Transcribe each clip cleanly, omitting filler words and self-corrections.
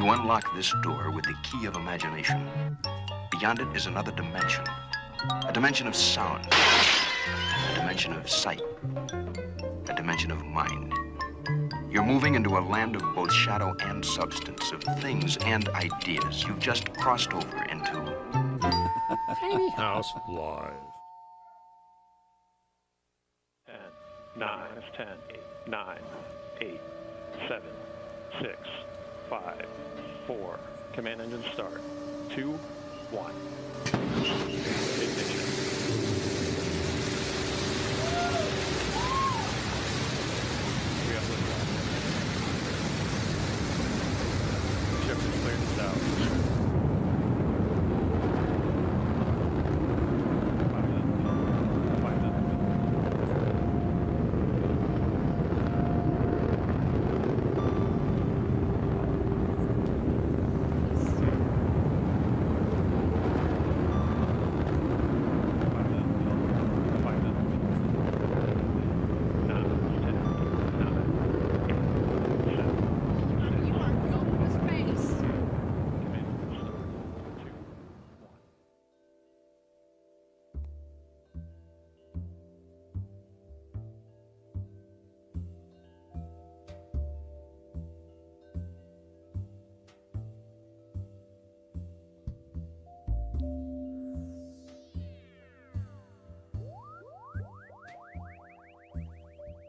You unlock this door with the key of imagination. Beyond it is another dimension. A dimension of sound. A dimension of sight. A dimension of mind. You're moving into a land of both shadow and substance, of things and ideas. You've just crossed over into Tiny House Live. 10, 9, 10, 9, 8, 7, 6, 5, 4. Command engine start. 2, 1. Ignition. We have liftoff. Ship is cleared and south.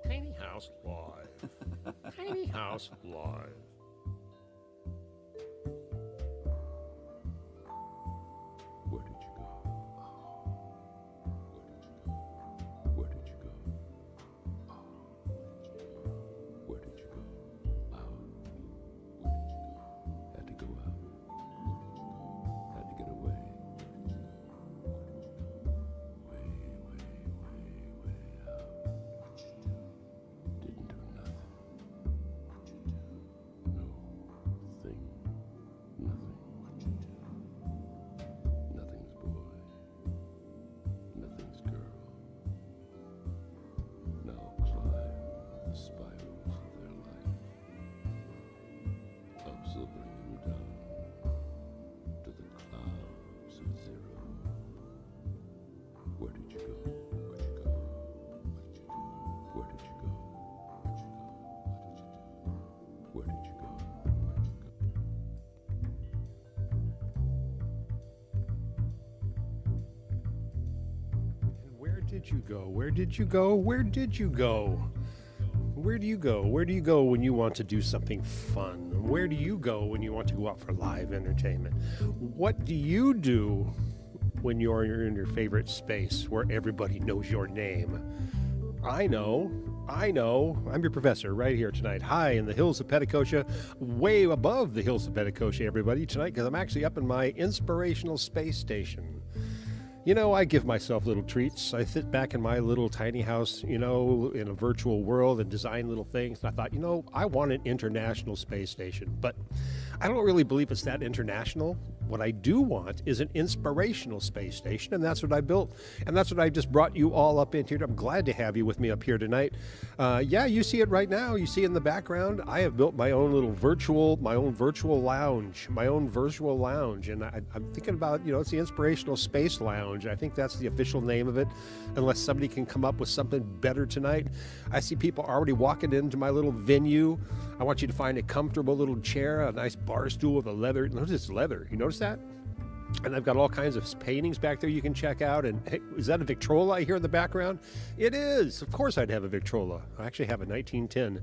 Tiny House Live. Tiny House Live. Where did you go? Where did you go? Where did you go? Out. Where did you go? Had to go out. Where did you go? Had to get away. Where did you go? Way out. Didn't do nothing. No thing. Nothing. Nothing's boy. Nothing's girl. Now climb the spirals of their life. Ups will bring them down to the clouds of zero. Where did you go? Where'd you go? Where did you go? Where did you go? And where did you go? Where did you go? Where did you go? Where do you go? Where do you go when you want to do something fun? Where do you go when you want to go out for live entertainment? What do you do when you're in your favorite space where everybody knows your name? I know. I'm your professor right here tonight, high in the hills of Petticoat, way above the hills of Petticoat, everybody, tonight, because I'm actually up in my inspirational space station. You know, I give myself little treats. I sit back in my little tiny house, you know, in a virtual world and design little things. And I thought, you know, I want an international space station, but I don't really believe it's that international. What I do want is an inspirational space station, and that's what I built. And that's what I just brought you all up in here. I'm glad to have you with me up here tonight. Yeah, you see it right now. You see in the background, I have built my own little virtual lounge. And I'm thinking about, you know, it's the Inspirational Space Lounge. I think that's the official name of it, unless somebody can come up with something better tonight. I see people already walking into my little venue. I want you to find a comfortable little chair, a nice bar stool with a leather. Notice it's leather. You notice that? And I've got all kinds of paintings back there you can check out. And hey, is that a Victrola I hear in the background? It is. Of course I'd have a Victrola. I actually have a 1910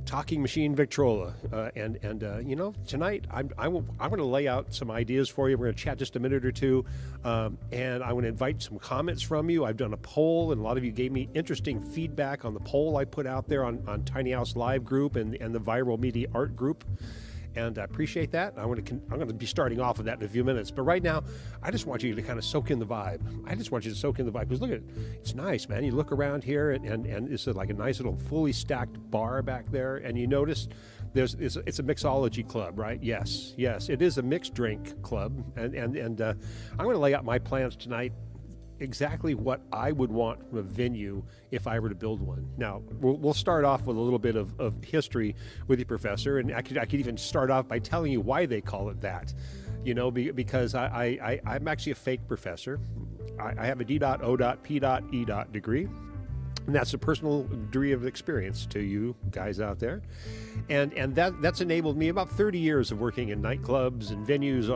talking machine Victrola. You know, tonight I'm going to lay out some ideas for you. We're going to chat just a minute or two. And I'm going to invite some comments from you. I've done a poll, and a lot of you gave me interesting feedback on the poll I put out there on Tiny House Live group and the ViralMediaArt group. And I appreciate that. I'm going to be starting off with that in a few minutes. But right now, I just want you to kind of soak in the vibe. I just want you to soak in the vibe. Because look at it. It's nice, man. You look around here, and it's like a nice little fully stacked bar back there. And you notice it's a mixology club, right? Yes. It is a mixed drink club. And I'm going to lay out my plans tonight exactly what I would want from a venue if I were to build one. Now, we'll start off with a little bit of history with you, Professor, and I could even start off by telling you why they call it that. You know, because I'm actually a fake professor. I have a D.O.P.E. degree. And that's a personal degree of experience to you guys out there. And that's enabled me about 30 years of working in nightclubs and venues,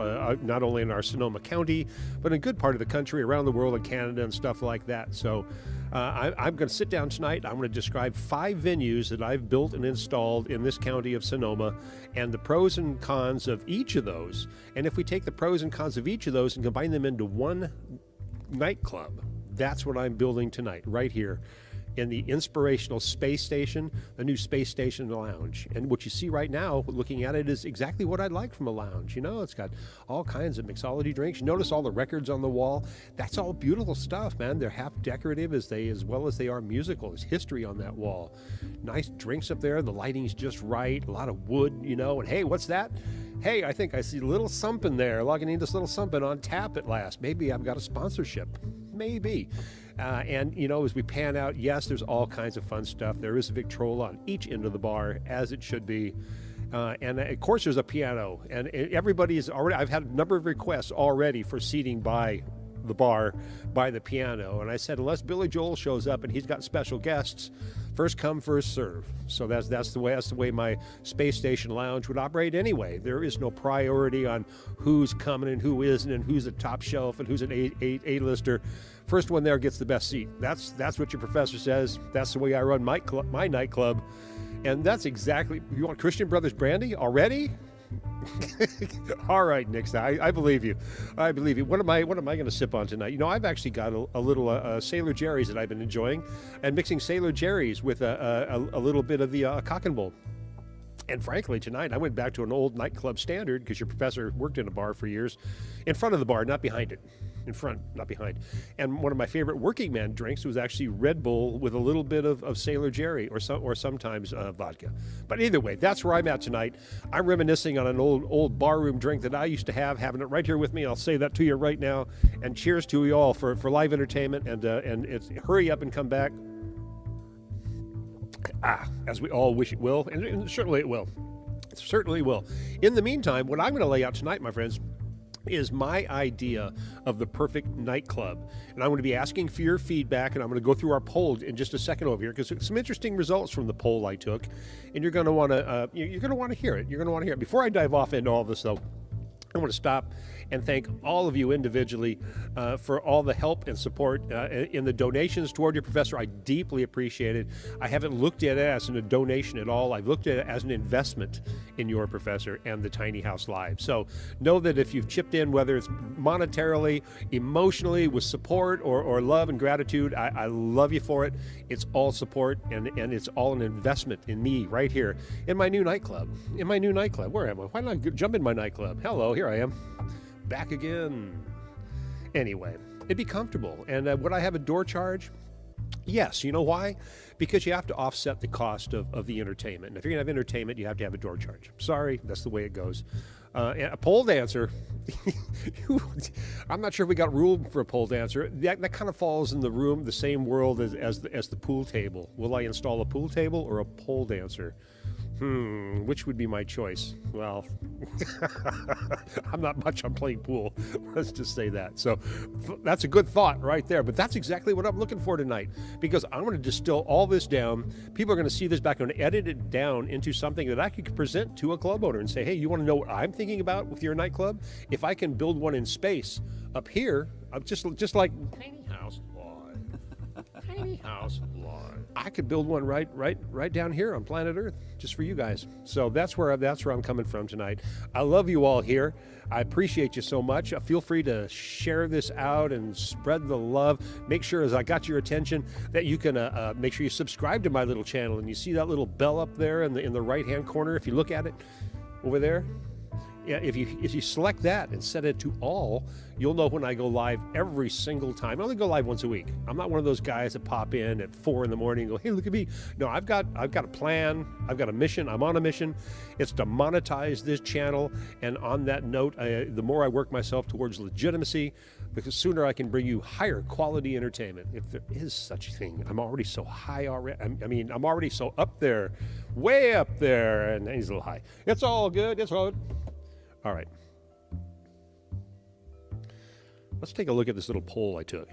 not only in our Sonoma County, but in a good part of the country, around the world, in Canada and stuff like that. So I'm going to sit down tonight. I'm going to describe 5 venues that I've built and installed in this county of Sonoma and the pros and cons of each of those. And if we take the pros and cons of each of those and combine them into one nightclub, that's what I'm building tonight, right here in the inspirational space station, the new space station lounge. And what you see right now, looking at it, is exactly what I'd like from a lounge. You know, it's got all kinds of mixology drinks. You notice all the records on the wall. That's all beautiful stuff, man. They're half decorative as well as they are musical. There's history on that wall. Nice drinks up there. The lighting's just right. A lot of wood, you know. And hey, what's that? Hey, I think I see a little something there. Logging in this little something on tap at last. Maybe I've got a sponsorship. Maybe. And, you know, as we pan out, yes, there's all kinds of fun stuff. There is a Victrola on each end of the bar, as it should be. And, of course, there's a piano. And everybody's already, I've had a number of requests already for seating by the bar, by the piano. And I said, unless Billy Joel shows up and he's got special guests, first come, first serve. So that's the way my space station lounge would operate anyway. There is no priority on who's coming and who isn't, and who's at top shelf and who's an A-lister. First one there gets the best seat. That's what your professor says. That's the way I run my nightclub. And that's exactly, you want Christian Brothers brandy already? All right, Nick, I believe you. I believe you. What am I going to sip on tonight? You know, I've actually got a little Sailor Jerry's that I've been enjoying, and mixing Sailor Jerry's with a little bit of the cock and bull. And frankly, tonight I went back to an old nightclub standard, because your professor worked in a bar for years, in front of the bar, not behind it. In front, not behind. And one of my favorite working man drinks was actually Red Bull with a little bit of Sailor Jerry, or sometimes vodka. But either way, that's where I'm at tonight. I'm reminiscing on an old barroom drink that I used to have, having it right here with me. I'll say that to you right now. And cheers to you all for live entertainment. And it's hurry up and come back. As we all wish it will, and certainly it will. It certainly will. In the meantime, what I'm going to lay out tonight, my friends, is my idea of the perfect nightclub. And I'm going to be asking for your feedback, and I'm going to go through our poll in just a second over here, because some interesting results from the poll I took, and you're going to want to hear it. You're going to want to hear it. Before I dive off into all this, though, I want to stop and thank all of you individually for all the help and support in the donations toward your professor. I deeply appreciate it. I haven't looked at it as a donation at all. I've looked at it as an investment in your professor and the Tiny House Live. So know that if you've chipped in, whether it's monetarily, emotionally, with support or love and gratitude, I love you for it. It's all support, and it's all an investment in me right here in my new nightclub. Where am I? Why not jump in my nightclub? Hello, here I am. Back again. Anyway, it'd be comfortable. And would I have a door charge? Yes. You know why? Because you have to offset the cost of the entertainment. And if you're going to have entertainment, you have to have a door charge. Sorry, that's the way it goes. And a pole dancer, I'm not sure if we got room for a pole dancer. That kind of falls in the same world as the pool table. Will I install a pool table or a pole dancer? Which would be my choice? Well, I'm not much on playing pool. Let's just say that. So that's a good thought right there. But that's exactly what I'm looking for tonight, because I'm going to distill all this down. People are going to see this back. I'm going to edit it down into something that I could present to a club owner and say, hey, you want to know what I'm thinking about with your nightclub? If I can build one in space up here, I'm just like Tiny House Live. Tiny House Live. I could build one right down here on planet Earth, just for you guys. So that's where I'm coming from tonight. I love you all here. I appreciate you so much. Feel free to share this out and spread the love. Make sure, as I got your attention, that you can make sure you subscribe to my little channel. And you see that little bell up there in the right-hand corner. If you look at it over there, Yeah, if you select that and set it to all, you'll know when I go live every single time. I only go live once a week. I'm not one of those guys that pop in at 4 in the morning and go, hey, look at me. No, I've got a plan. I've got a mission. I'm on a mission. It's to monetize this channel. And on that note, the more I work myself towards legitimacy, because sooner I can bring you higher quality entertainment, if there is such a thing. I'm already so high already. I'm already so up there, way up there, and he's a little high. It's all good. It's all good. All right. Let's take a look at this little poll I took,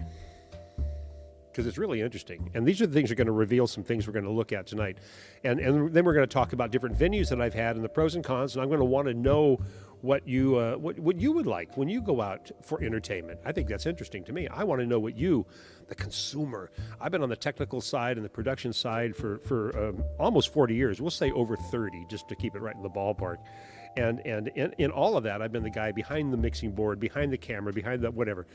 because it's really interesting. And these are the things that are going to reveal some things we're going to look at tonight. And then we're going to talk about different venues that I've had and the pros and cons. And I'm going to want to know what you what you would like when you go out for entertainment. I think that's interesting to me. I want to know what you, the consumer. I've been on the technical side and the production side for almost 40 years. We'll say over 30, just to keep it right in the ballpark. And in all of that, I've been the guy behind the mixing board, behind the camera, behind the whatever,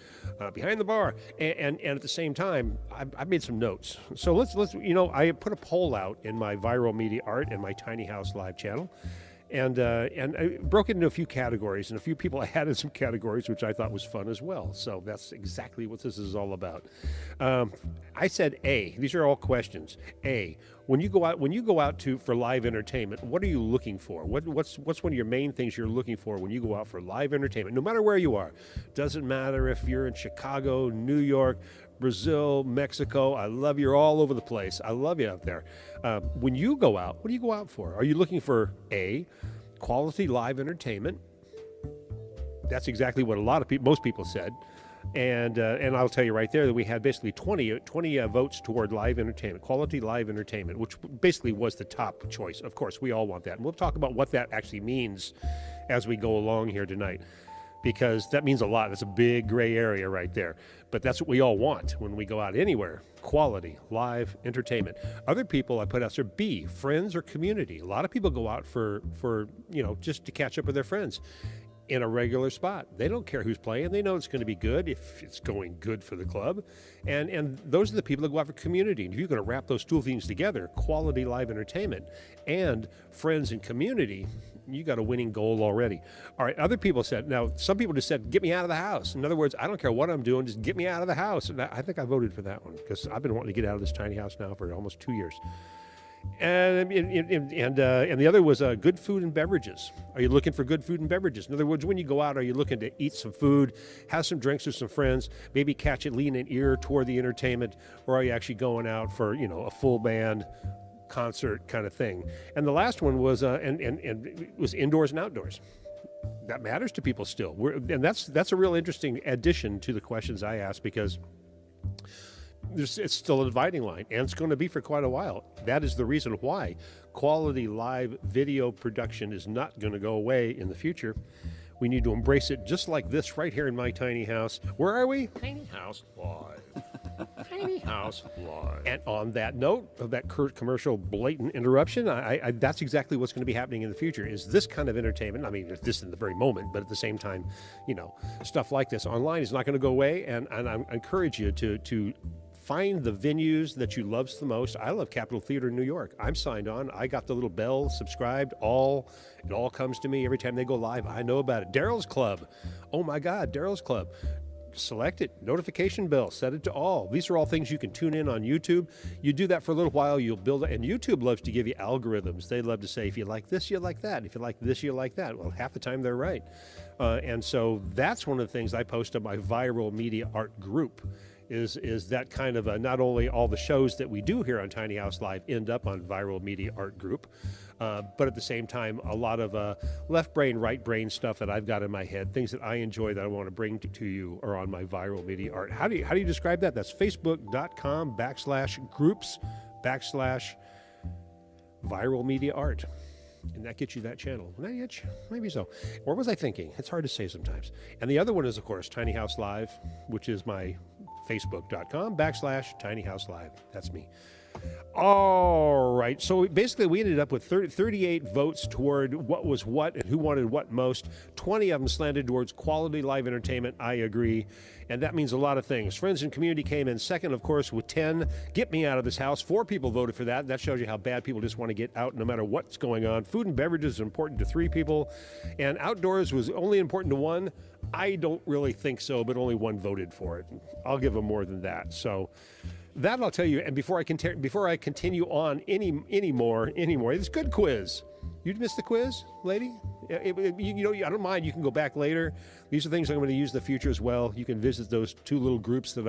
behind the bar. And at the same time, I've made some notes. So let's I put a poll out in my ViralMediaArt and my Tiny House Live channel. And I broke it into a few categories, and a few people added some categories, which I thought was fun as well. So that's exactly what this is all about. I said A. These are all questions. A. When you go out for live entertainment, what are you looking for? What's one of your main things you're looking for when you go out for live entertainment? No matter where you are, doesn't matter if you're in Chicago, New York, Brazil, Mexico. I love you all over the place. I love you out there. When you go out, what do you go out for? Are you looking for A, quality live entertainment? That's exactly what most people said. And I'll tell you right there that we had basically 20 votes toward live entertainment, quality live entertainment, which basically was the top choice. Of course, we all want that. And we'll talk about what that actually means as we go along here tonight, because that means a lot. That's a big gray area right there. But that's what we all want when we go out anywhere. Quality, live entertainment. Other people I put out there, B, friends or community. A lot of people go out for just to catch up with their friends in a regular spot. They don't care who's playing. They know it's going to be good if it's going good for the club. And those are the people that go out for community. And if you're going to wrap those two things together, quality live entertainment and friends and community, you got a winning goal already. All right, other people said, now some people just said, get me out of the house. In other words, I don't care what I'm doing, just get me out of the house. And I think I voted for that one, because I've been wanting to get out of this tiny house now for almost 2 years. And the other was good food and beverages. Are you looking for good food and beverages? In other words, when you go out, are you looking to eat some food, have some drinks with some friends, maybe catch it, lean an ear toward the entertainment, or are you actually going out for a full band concert kind of thing? And the last one was and it was indoors and outdoors. That matters to people still. And that's a real interesting addition to the questions I asked, because it's still a dividing line, and it's going to be for quite a while. That is the reason why quality live video production is not going to go away in the future. We need to embrace it just like this right here in my tiny house. Where are we? Tiny House Live. Tiny House Live. And on that note of that commercial blatant interruption, that's exactly what's going to be happening in the future, is this kind of entertainment. I mean, this in the very moment, but at the same time, stuff like this online is not going to go away. And I encourage you to find the venues that you love the most. I love Capitol Theater in New York. I'm signed on. I got the little bell, subscribed. It all comes to me every time they go live. I know about it. Daryl's Club. Oh my God, Daryl's Club. Select it, notification bell, set it to all. These are all things you can tune in on YouTube. You do that for a little while, you'll build it. And YouTube loves to give you algorithms. They love to say, if you like this, you like that. If you like this, you like that. Well, half the time they're right. And so that's one of the things I post on my Viral Media Art group. Is that kind of not only all the shows that we do here on Tiny House Live end up on Viral Media Art Group, but at the same time, a lot of left brain, right brain stuff that I've got in my head, things that I enjoy that I want to bring to you are on my Viral Media Art. How do you describe that? That's facebook.com/groups/Viral Media Art. And that gets you that channel. Maybe so. Or was I thinking? It's hard to say sometimes. And the other one is, of course, Tiny House Live, which is my facebook.com/Tiny House Live. That's me. All right. So basically, we ended up with 38 votes toward what was what and who wanted what most. 20 of them slanted towards quality live entertainment. I agree. And that means a lot of things. Friends and community came in second, of course, with 10. Get me out of this house. 4 people voted for that. That shows you how bad people just want to get out no matter what's going on. Food and beverages is important to 3 people. And outdoors was only important to 1. I don't really think so, but only 1 voted for it. I'll give them more than that. So that I'll tell you. And before I continue on any more, it's a good quiz. You missed the quiz, lady? I don't mind. You can go back later. These are things I'm going to use in the future as well. You can visit those 2 little groups that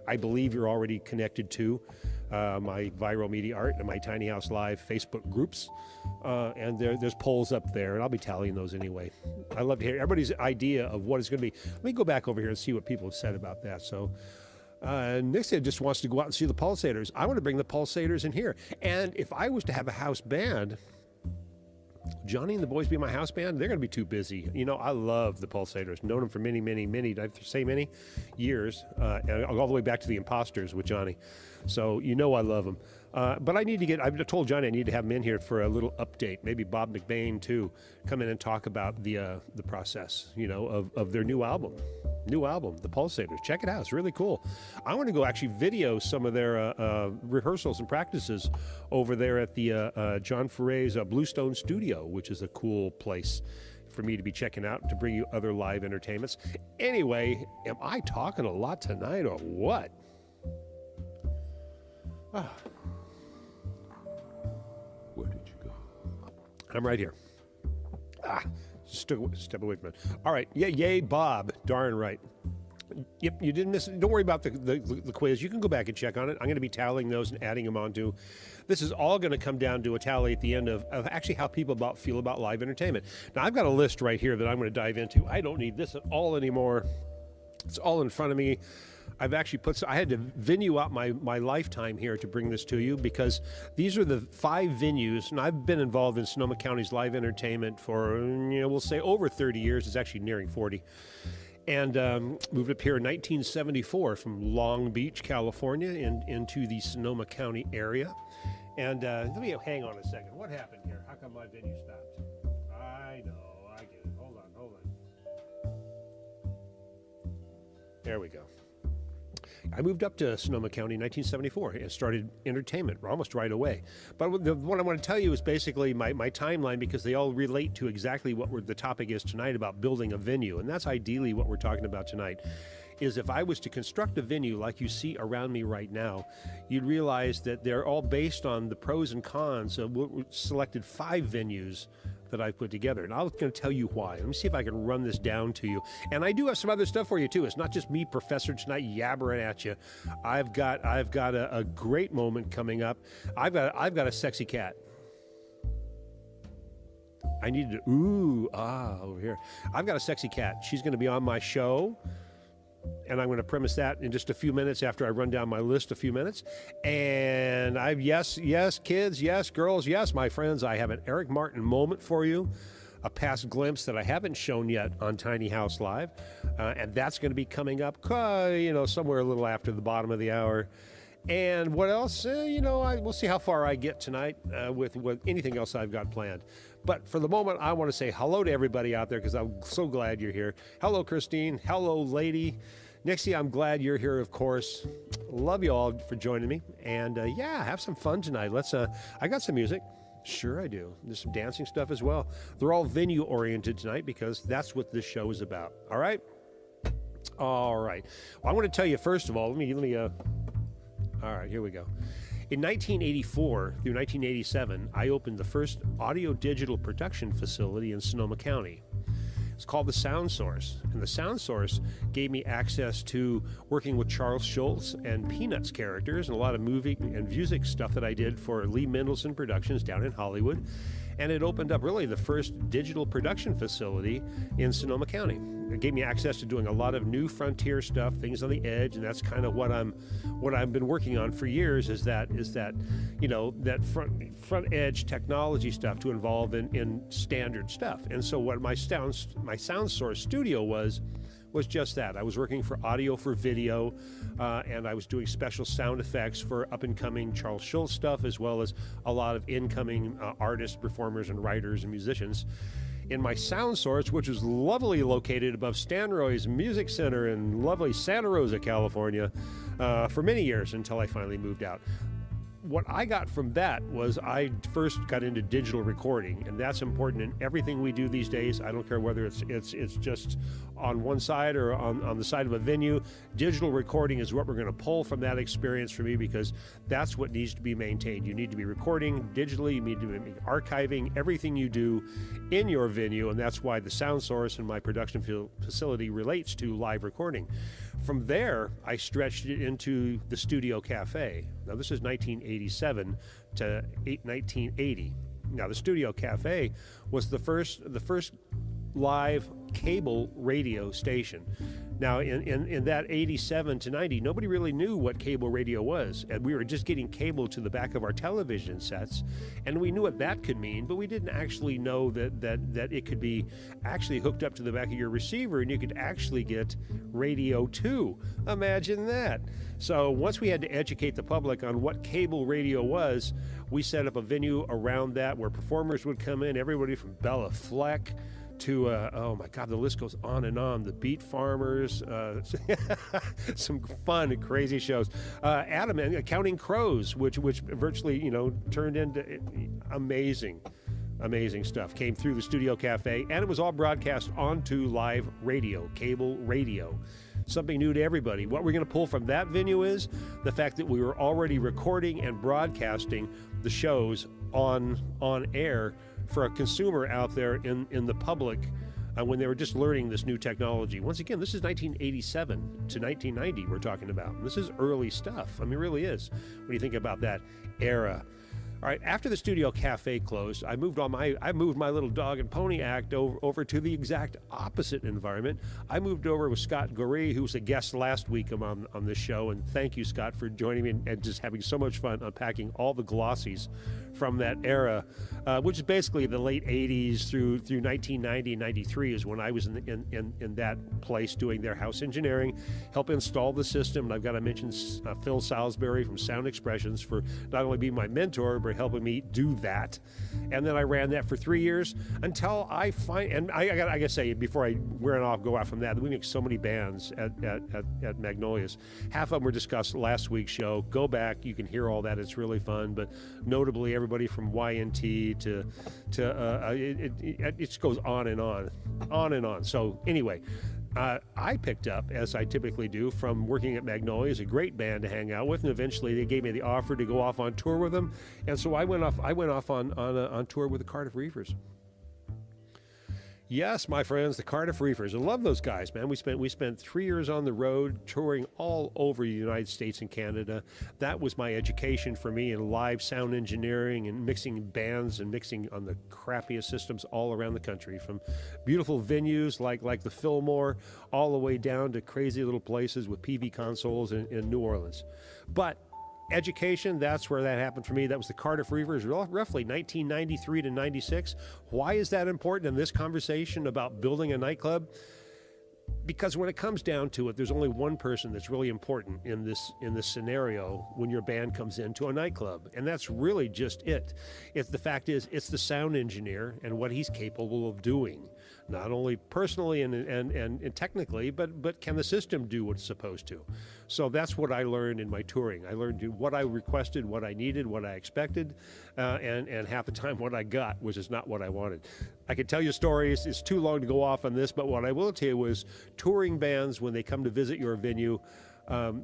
I believe you're already connected to, my ViralMediaArt and my Tiny House Live Facebook groups. And there's polls up there, and I'll be tallying those anyway. I love to hear everybody's idea of what it's going to be. Let me go back over here and see what people have said about that. So Nixon just wants to go out and see the Pulsators. I want to bring the Pulsators in here. And if I was to have a house band, Johnny and the boys be my house band, they're going to be too busy. I love the Pulsators. Known them for many, did I say many? Years. And I'll go all the way back to the Imposters with Johnny. So I love them. But I've told Johnny I need to have him in here for a little update. Maybe Bob McBain, too, come in and talk about the process, of their new album. The Pulsators. Check it out. It's really cool. I want to go actually video some of their rehearsals and practices over there at the John Ferre's Bluestone Studio, which is a cool place for me to be checking out to bring you other live entertainments. Anyway, am I talking a lot tonight or what? Where did you go? I'm right here. Step away from it. All right. Yeah, yay, Bob. Darn right. Yep, you didn't miss it. Don't worry about the quiz. You can go back and check on it. I'm going to be tallying those and adding them onto. This is all going to come down to a tally at the end of actually how people feel about live entertainment. Now, I've got a list right here that I'm going to dive into. I don't need this at all anymore. It's all in front of me. I've actually I had to venue out my lifetime here to bring this to you because these are the 5 venues, and I've been involved in Sonoma County's live entertainment for, we'll say over 30 years. It's actually nearing 40. And moved up here in 1974 from Long Beach, California, into the Sonoma County area. And let me hang on a second. What happened here? How come my venue stopped? I know, I get it. Hold on. There we go. I moved up to Sonoma County in 1974 and started entertainment almost right away. But what I want to tell you is basically my timeline, because they all relate to exactly what the topic is tonight about building a venue. And that's ideally what we're talking about tonight, is if I was to construct a venue like you see around me right now, you'd realize that they're all based on the pros and cons of what we selected 5 venues that I put together. And I'm going to tell you why. Let me see if I can run this down to you. And I do have some other stuff for you too. It's not just me, Professor, tonight yabbering at you. I've got a great moment coming up. I've got a sexy cat. I needed to, over here. I've got a sexy cat. She's going to be on my show. And I'm going to premise that in just a few minutes after I run down my list a few minutes. And yes, kids, yes, girls, yes, my friends, I have an Eric Martin moment for you, a past glimpse that I haven't shown yet on Tiny House Live. And that's going to be coming up, somewhere a little after the bottom of the hour. And what else? We'll see how far I get tonight with anything else I've got planned. But for the moment, I want to say hello to everybody out there because I'm so glad you're here. Hello, Christine. Hello, lady. Nixie, I'm glad you're here, of course. Love you all for joining me. And have some fun tonight. I got some music. Sure I do. There's some dancing stuff as well. They're all venue-oriented tonight because that's what this show is about. All right? All right. Well, I want to tell you, first of all, let me all right, here we go. In 1984 through 1987, I opened the first audio-digital production facility in Sonoma County. It's called the Sound Source, and the Sound Source gave me access to working with Charles Schultz and Peanuts characters and a lot of movie and music stuff that I did for Lee Mendelson Productions down in Hollywood. And it opened up really the first digital production facility in Sonoma County. It gave me access to doing a lot of new frontier stuff, things on the edge, and that's kind of what I've been working on for years. Is that that front edge technology stuff to involve in standard stuff. And so what my sound source studio was was just that. I was working for audio for video, and I was doing special sound effects for up-and-coming Charles Schulz stuff, as well as a lot of incoming artists, performers, and writers and musicians. In my sound source, which was lovely located above Stanroy's Music Center in lovely Santa Rosa, California, for many years until I finally moved out. What I got from that was I first got into digital recording, and that's important in everything we do these days. I don't care whether it's just on one side or on the side of a venue. Digital recording is what we're going to pull from that experience for me, because that's what needs to be maintained. You need to be recording digitally, you need to be archiving everything you do in your venue, and that's why the sound source in my production facility relates to live recording. From there, I stretched it into the Studio Cafe. Now, this is 1987 to 1980. Now, the Studio Cafe was the first live cable radio station. Now, in that 87 to 90, nobody really knew what cable radio was. And we were just getting cable to the back of our television sets, and we knew what that could mean, but we didn't actually know that it could be actually hooked up to the back of your receiver, and you could actually get radio too. Imagine that. So once we had to educate the public on what cable radio was, we set up a venue around that where performers would come in, everybody from Bella Fleck to, oh my God, the list goes on and on. The Beat Farmers, some fun and crazy shows. Adam and Counting Crows, which virtually, turned into amazing stuff. Came through the Studio Cafe, and it was all broadcast onto live radio, cable radio. Something new to everybody. What we're going to pull from that venue is the fact that we were already recording and broadcasting the shows on air for a consumer out there in the public when they were just learning this new technology. Once again, this is 1987 to 1990 we're talking about. This is early stuff. I mean, it really is when you think about that era. All right, after the Studio Cafe closed, I moved my little dog and pony act over to the exact opposite environment. I moved over with Scott Goree, who was a guest last week on this show, and thank you, Scott, for joining me and just having so much fun unpacking all the glossies from that era, which is basically the late 80s through 1990 and 93 is when I was in that place doing their house engineering, help install the system. And I've got to mention Phil Salisbury from Sound Expressions for not only being my mentor, but helping me do that. And then I ran that for 3 years until I gotta say, before I go out from that, we make so many bands at Magnolia's. Half of them were discussed last week's show. Go back, you can hear all that. It's really fun. But notably, everybody from YNT to it just goes on and on. So anyway, I picked up, as I typically do, from working at Magnolia's, a great band to hang out with, and eventually they gave me the offer to go off on tour with them, and so I went off on tour with the Cardiff Reefers. Yes, my friends, the Cardiff Reefers. I love those guys, man. We spent 3 years on the road touring all over the United States and Canada. That was my education for me in live sound engineering and mixing bands and mixing on the crappiest systems all around the country, from beautiful venues like the Fillmore all the way down to crazy little places with PV consoles in New Orleans. But education, that's where that happened for me. That was the Cardiff Reefers, roughly 1993 to 96. Why is that important in this conversation about building a nightclub? Because when it comes down to it, there's only one person that's really important in this scenario when your band comes into a nightclub, and that's really just it. The fact is, it's the sound engineer and what he's capable of doing, not only personally and technically, but can the system do what it's supposed to? So that's what I learned in my touring. I learned what I requested, what I needed, what I expected, and half the time what I got was just not what I wanted. I could tell you stories. It's too long to go off on this, but what I will tell you was touring bands, when they come to visit your venue,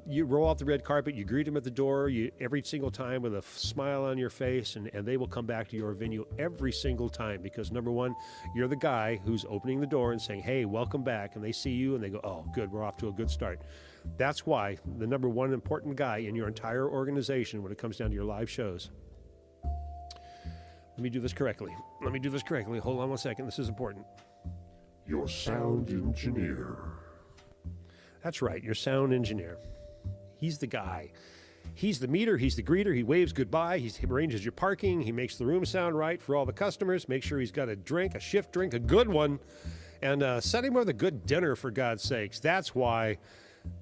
you roll out the red carpet, you greet them at the door, every single time with a smile on your face, and they will come back to your venue every single time because, number one, you're the guy who's opening the door and saying, hey, welcome back, and they see you and they go, oh, good, we're off to a good start. That's why the number one important guy in your entire organization when it comes down to your live shows. Let me do this correctly. Hold on one second. This is important. Your sound engineer. That's right, your sound engineer. He's the guy. He's the meter, he's the greeter, he waves goodbye, he arranges your parking, he makes the room sound right for all the customers, make sure he's got a drink, a shift drink, a good one, and setting him with a good dinner, for God's sakes. That's why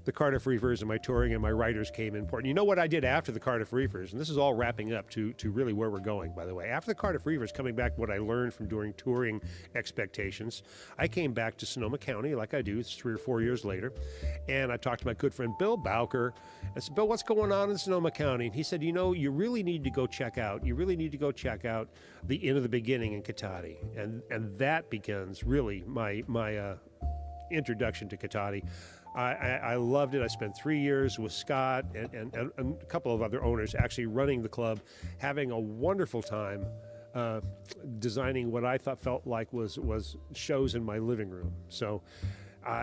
the Cardiff Reefers and my touring and my writers came important. You know what I did after the Cardiff Reefers, and this is all wrapping up to really where we're going, by the way. After the Cardiff Reefers, coming back, what I learned from doing touring expectations, I came back to Sonoma County, like I do 3 or 4 years later, and I talked to my good friend Bill Bowker. I said, Bill, what's going on in Sonoma County? And he said, you know, you really need to go check out the Inn of the Beginning in Cotati, and that begins really my introduction to Cotati. I loved it. I spent 3 years with Scott and a couple of other owners actually running the club, having a wonderful time designing what I felt like was shows in my living room. So,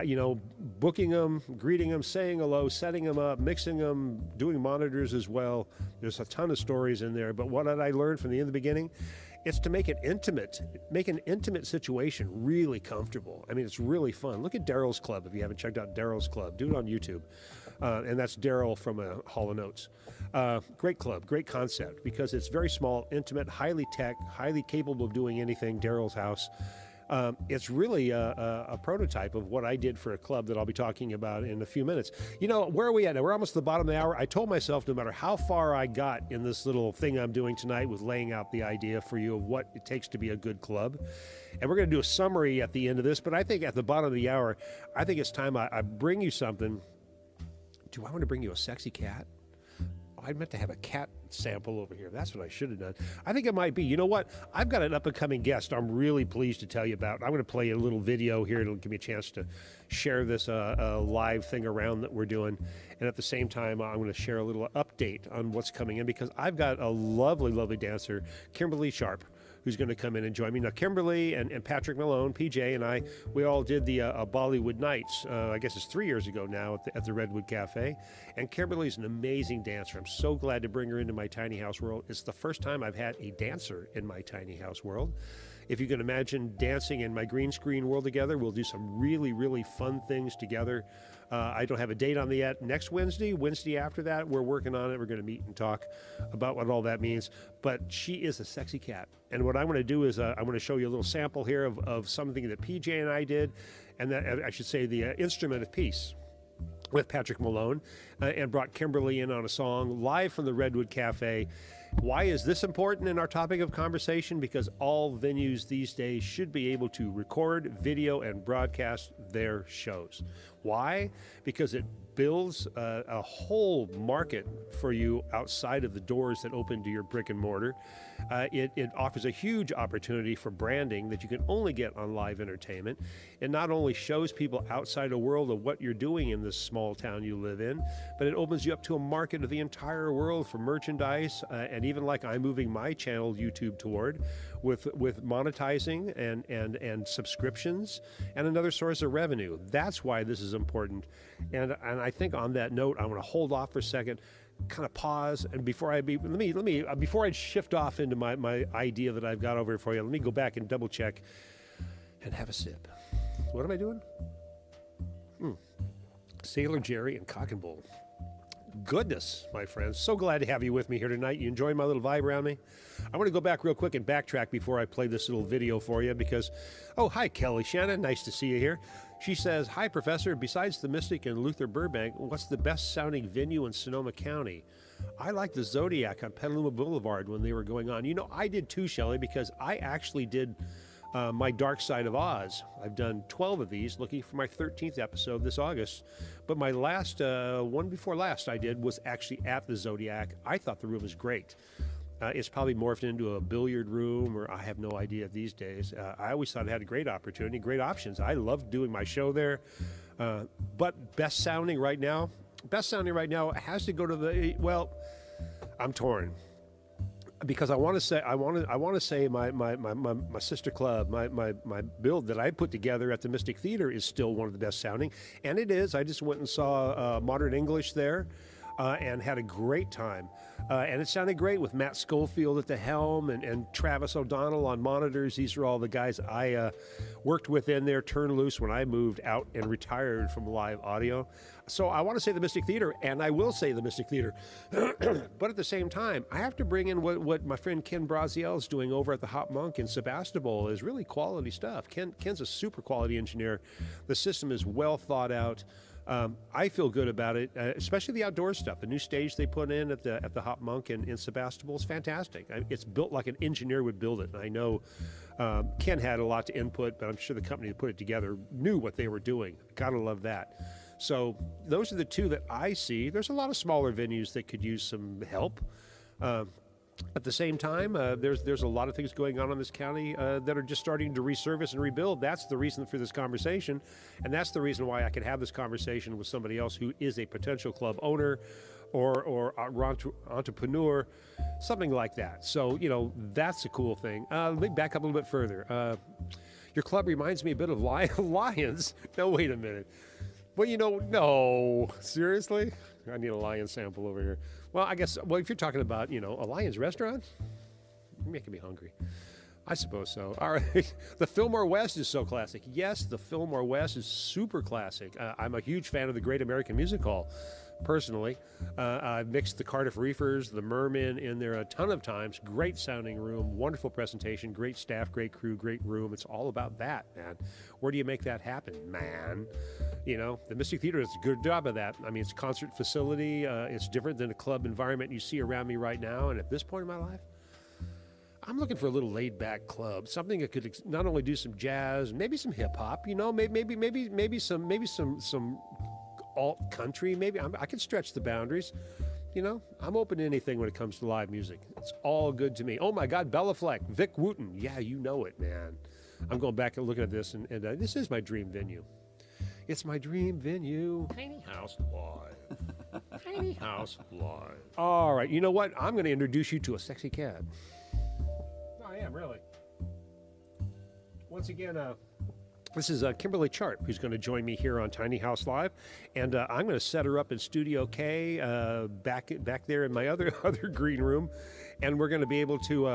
you know, booking them, greeting them, saying hello, setting them up, mixing them, doing monitors as well. There's a ton of stories in there. But what did I learn from the beginning? It's to make an intimate situation really comfortable. I mean, it's really fun. Look at Daryl's Club if you haven't checked out Daryl's Club. Do it on YouTube. And that's Daryl from Hall & Oates. Great club, great concept, because it's very small, intimate, highly tech, highly capable of doing anything, Daryl's house. It's really a prototype of what I did for a club that I'll be talking about in a few minutes. You know, where are we at now? We're almost at the bottom of the hour. I told myself no matter how far I got in this little thing I'm doing tonight with laying out the idea for you of what it takes to be a good club. And we're going to do a summary at the end of this, but I think at the bottom of the hour, I think it's time I bring you something. Do I want to bring you a sexy cat? I meant to have a cat sample over here. That's what I should have done. I think it might be. You know what? I've got an up-and-coming guest I'm really pleased to tell you about. I'm going to play a little video here. It'll give me a chance to share this live thing around that we're doing. And at the same time, I'm going to share a little update on what's coming in, because I've got a lovely, lovely dancer, Kimberly Sharp, who's going to come in and join me. Now, Kimberly and Patrick Malone, PJ, and I, we all did the Bollywood Nights, I guess it's 3 years ago now, at the Redwood Cafe. And Kimberly's an amazing dancer. I'm so glad to bring her into my tiny house world. It's the first time I've had a dancer in my tiny house world. If you can imagine dancing in my green screen world together, we'll do some really, really fun things together. I don't have a date on the yet. Next Wednesday after that, we're working on it. We're going to meet and talk about what all that means. But she is a sexy cat. And what I'm going to do is I'm going to show you a little sample here of something that PJ and I did, and that I should say the instrument of peace with Patrick Malone, and brought Kimberly in on a song live from the Redwood Cafe. Why is this important in our topic of conversation? Because all venues these days should be able to record, video, and broadcast their shows. Why? Because it builds a whole market for you outside of the doors that open to your brick and mortar. It offers a huge opportunity for branding that you can only get on live entertainment. It not only shows people outside a world of what you're doing in this small town you live in, but it opens you up to a market of the entire world for merchandise, and even like I'm moving my channel YouTube toward, with monetizing and subscriptions and another source of revenue. That's why this is important. And I think on that note, I'm going to hold off for a second, kind of pause, and before I shift off into my idea that I've got over here for you, let me go back and double check and have a sip. What am I doing? Sailor Jerry and Cock and Bull. Goodness, my friends. So glad to have you with me here tonight. You enjoying my little vibe around me? I want to go back real quick and backtrack before I play this little video for you because, oh, hi, Kelly Shannon. Nice to see you here. She says, hi, Professor. Besides the Mystic and Luther Burbank, what's the best sounding venue in Sonoma County? I like the Zodiac on Petaluma Boulevard when they were going on. You know, I did too, Shelley, because I actually did my Dark Side of Oz. I've done 12 of these, looking for my 13th episode this August. But my last, one before last I did was actually at the Zodiac. I thought the room was great. It's probably morphed into a billiard room, or I have no idea these days. I always thought it had a great opportunity, great options. I loved doing my show there. But best sounding right now has to go to the, well, I'm torn. Because I want to say my sister club, my build that I put together at the Mystic Theater is still one of the best sounding, and it is. I just went and saw Modern English there. and had a great time. And it sounded great with Matt Schofield at the helm and Travis O'Donnell on monitors. These are all the guys I worked with in there, turned loose when I moved out and retired from live audio. So I want to say the Mystic Theater, and I will say the Mystic Theater. But at the same time, I have to bring in what my friend Ken Braziel is doing over at the Hop Monk in Sebastopol is really quality stuff. Ken's a super quality engineer. The system is well thought out. I feel good about it, especially the outdoor stuff. The new stage they put in at the Hop Monk in Sebastopol is fantastic. It's built like an engineer would build it. And I know Ken had a lot to input, but I'm sure the company that put it together knew what they were doing. Gotta love that. So those are the two that I see. There's a lot of smaller venues that could use some help. At the same time, there's a lot of things going on in this county that are just starting to resurface and rebuild. That's the reason for this conversation, and that's the reason why I can have this conversation with somebody else who is a potential club owner or entrepreneur, something like that. So, that's a cool thing. Let me back up a little bit further. Your club reminds me a bit of Lions. No, wait a minute. Well, no, seriously? I need a Lion sample over here. Well, I guess, if you're talking about, a Lion's restaurant, you're making me hungry. I suppose so. All right. The Fillmore West is so classic. Yes, the Fillmore West is super classic. I'm a huge fan of the Great American Music Hall, personally. I've mixed the Cardiff Reefers, the Merman in there a ton of times. Great sounding room, wonderful presentation, great staff, great crew, great room. It's all about that, man. Where do you make that happen, man? The Mystic Theater does a good job of that. I mean, it's a concert facility. It's different than a club environment you see around me right now. And at this point in my life, I'm looking for a little laid-back club, something that could not only do some jazz, maybe some hip-hop, maybe some alt country. Maybe I can stretch the boundaries. I'm open to anything when it comes to live music. It's all good to me. Oh my God, Bella Fleck, Vic Wooten. Yeah, you know it, man. I'm going back and looking at this, and this is my dream venue. It's my dream venue. Tiny House Live. Tiny House Live. All right, you know what? I'm going to introduce you to a sexy cat. I am, really. Once again, this is Kimberly Charp, who's going to join me here on Tiny House Live, and I'm going to set her up in Studio K back there in my other green room, and we're going to be able to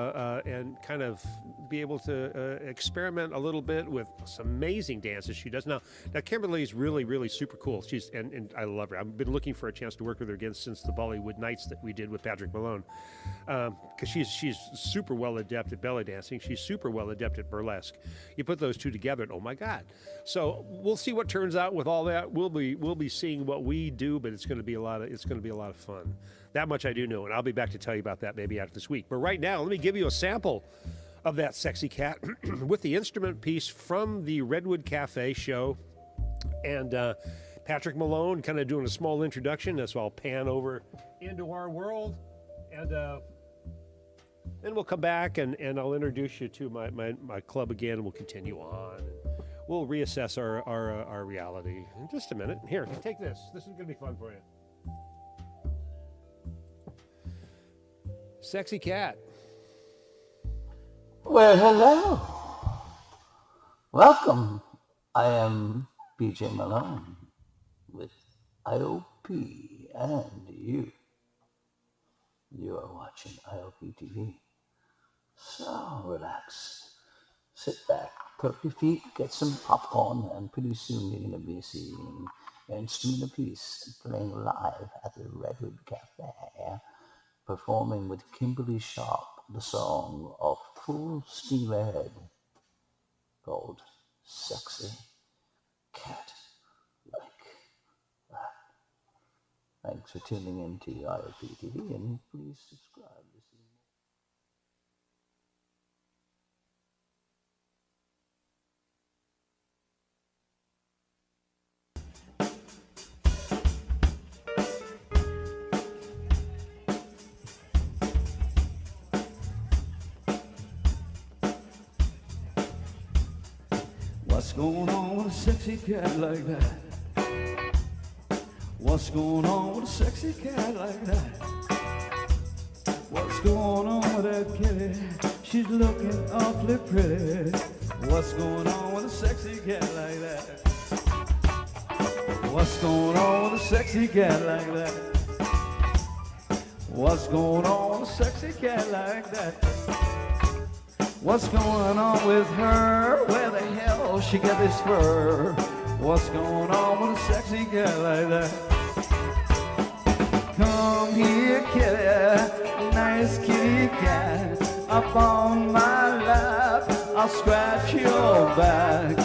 experiment a little bit with some amazing dances she does. Now Kimberly's really, really super cool. She's and I love her. I've been looking for a chance to work with her again since the Bollywood Nights that we did with Patrick Malone, because she's super well adept at belly dancing. She's super well adept at burlesque. You put those two together, and oh my God! So we'll see what turns out with all that. We'll be seeing what we do, but it's going to be a lot of fun. That much I do know, and I'll be back to tell you about that maybe after this week. But right now, let me give you a sample of that sexy cat with the instrument piece from the Redwood Cafe show. And Patrick Malone kind of doing a small introduction. That's why I'll pan over into our world. And then we'll come back and I'll introduce you to my club again, and we'll continue on. We'll reassess our reality in just a minute. Here, take this. This is going to be fun for you. Sexy cat. Well, hello. Welcome. I am BJ Malone with IOP, and you are watching IOP TV. So relax. Sit back, put up your feet, get some popcorn, and pretty soon you're going to be seeing an instrument piece playing live at the Redwood Cafe, performing with Kimberly Sharp, the song of Full Steam Ahead, called Sexy Cat Like That. Thanks for tuning in to IOP TV, and please subscribe to see more. What's going on with a sexy cat like that? What's going on with a sexy cat like that? What's going on with that kitty? She's looking awfully pretty. What's going on with a sexy cat like that? What's going on with a sexy cat like that? What's going on with a sexy cat like that? What's going on with her? Where the hell she got this fur? What's going on with a sexy cat like that? Come here, kitty, nice kitty cat. Up on my lap, I'll scratch your back.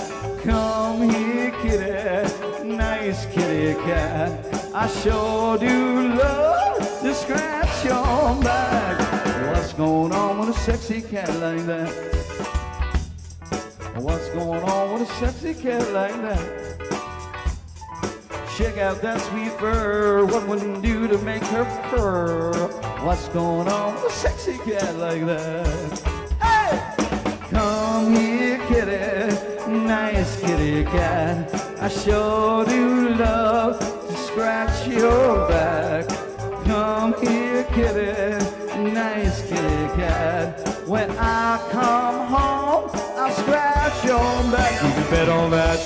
Come here, kitty, nice kitty cat. I sure do love to scratch your back. What's going on with a sexy cat like that? What's going on with a sexy cat like that? Check out that sweet fur. What would it do to make her purr? What's going on with a sexy cat like that? Hey! Come here, kitty, nice kitty cat. I sure do love to scratch your back. Come here, kitty, nice kitty cat. When I come home, I'll scratch your back. You can bet on that.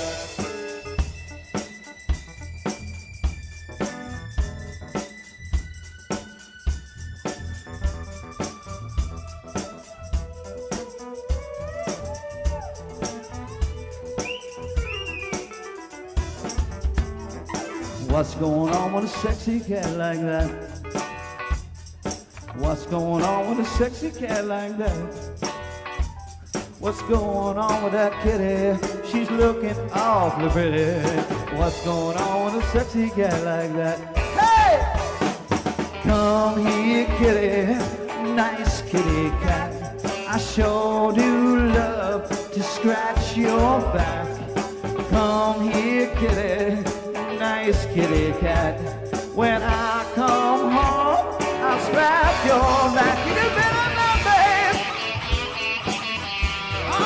What's going on with a sexy cat like that? What's going on with a sexy cat like that? What's going on with that kitty? She's looking awfully pretty. What's going on with a sexy cat like that? Hey! Come here, kitty, nice kitty cat. I sure do love to scratch your back. Come here, kitty, nice kitty cat. When I come home, I'll scratch your back. You better not, babe. Oh,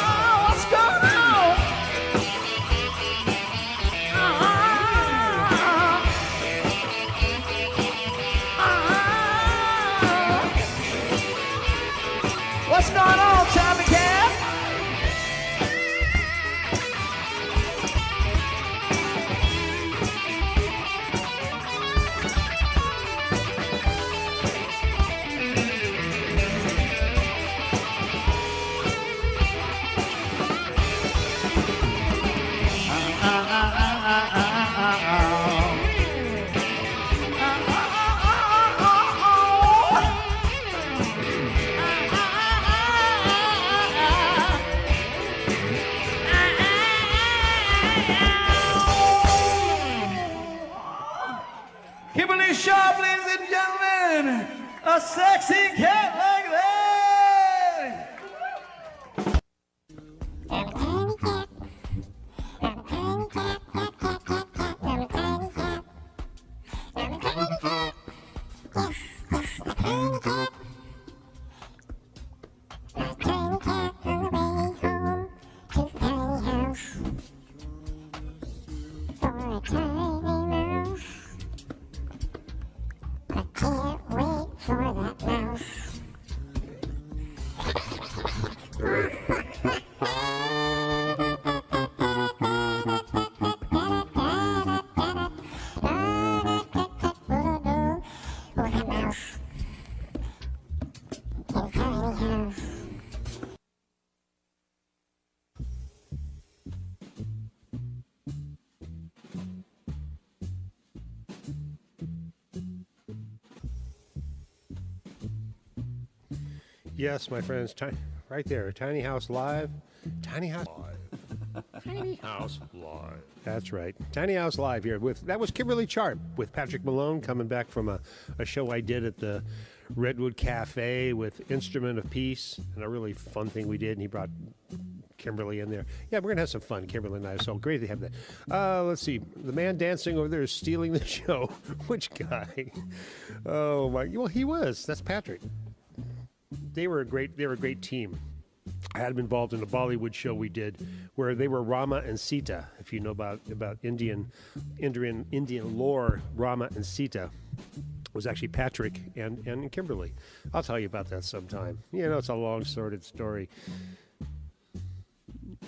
what's going on? What's going on, Tommy Cat? Sharp, ladies and gentlemen, a sexy cat like that. Yes, my friends, right there, Tiny House Live. Tiny House Live. Tiny House Live. That's right. Tiny House Live here. That was Kimberly Sharp with Patrick Malone coming back from a show I did at the Redwood Cafe with Instrument of Peace, and a really fun thing we did, and he brought Kimberly in there. Yeah, we're going to have some fun, Kimberly and I, so great to have that. Let's see. The man dancing over there is stealing the show. Which guy? Oh, my. Well, he was. That's Patrick. They were a great team. I had them involved in a Bollywood show we did where they were Rama and Sita. If you know about Indian lore, Rama and Sita was actually Patrick and Kimberly. I'll tell you about that sometime. You know, it's a long, sordid story.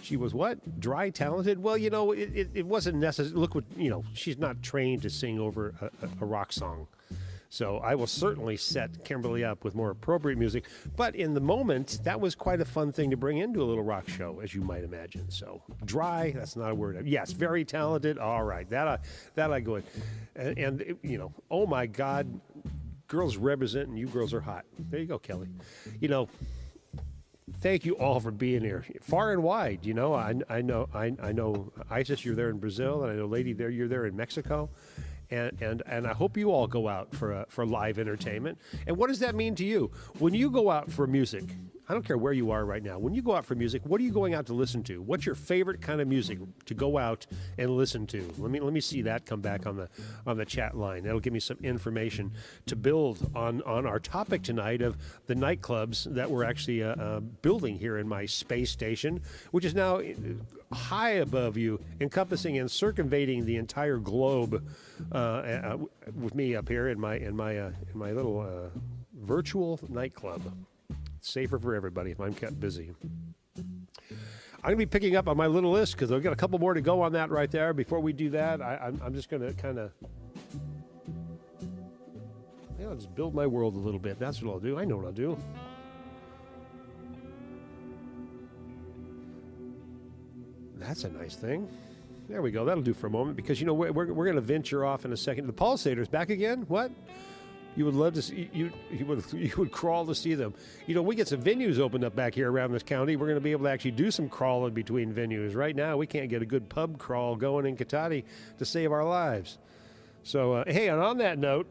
She was what? Dry talented? Well, you know, it wasn't necessary. Look what, you know, she's not trained to sing over a rock song. So I will certainly set Kimberly up with more appropriate music. But in the moment, that was quite a fun thing to bring into a little rock show, as you might imagine. So dry, that's not a word. Yes, very talented. All right, that I go with. And you know, oh my God, girls represent and you girls are hot. There you go, Kelly. You know, thank you all for being here, far and wide. You know, I know Isis, you're there in Brazil, and I know Lady there, you're there in Mexico. And I hope you all go out for live entertainment. And what does that mean to you? When you go out for music, I don't care where you are right now. When you go out for music, what are you going out to listen to? What's your favorite kind of music to go out and listen to? Let me see that come back on the chat line. That'll give me some information to build on our topic tonight of the nightclubs that we're actually building here in my space station, which is now high above you, encompassing and circumventing the entire globe, with me up here in my little virtual nightclub. It's safer for everybody if I'm kept busy. I'm going to be picking up on my little list because I've got a couple more to go on that right there. Before we do that, I'm just going to kind of, I'll just build my world a little bit. That's what I'll do. I know what I'll do. That's a nice thing. There we go. That'll do for a moment because, you know, we're going to venture off in a second. The Pulsators back again? What? You would love to see, you would crawl to see them. You know, we get some venues opened up back here around this county. We're going to be able to actually do some crawling between venues. Right now, we can't get a good pub crawl going in Katati to save our lives. So, hey, and on that note,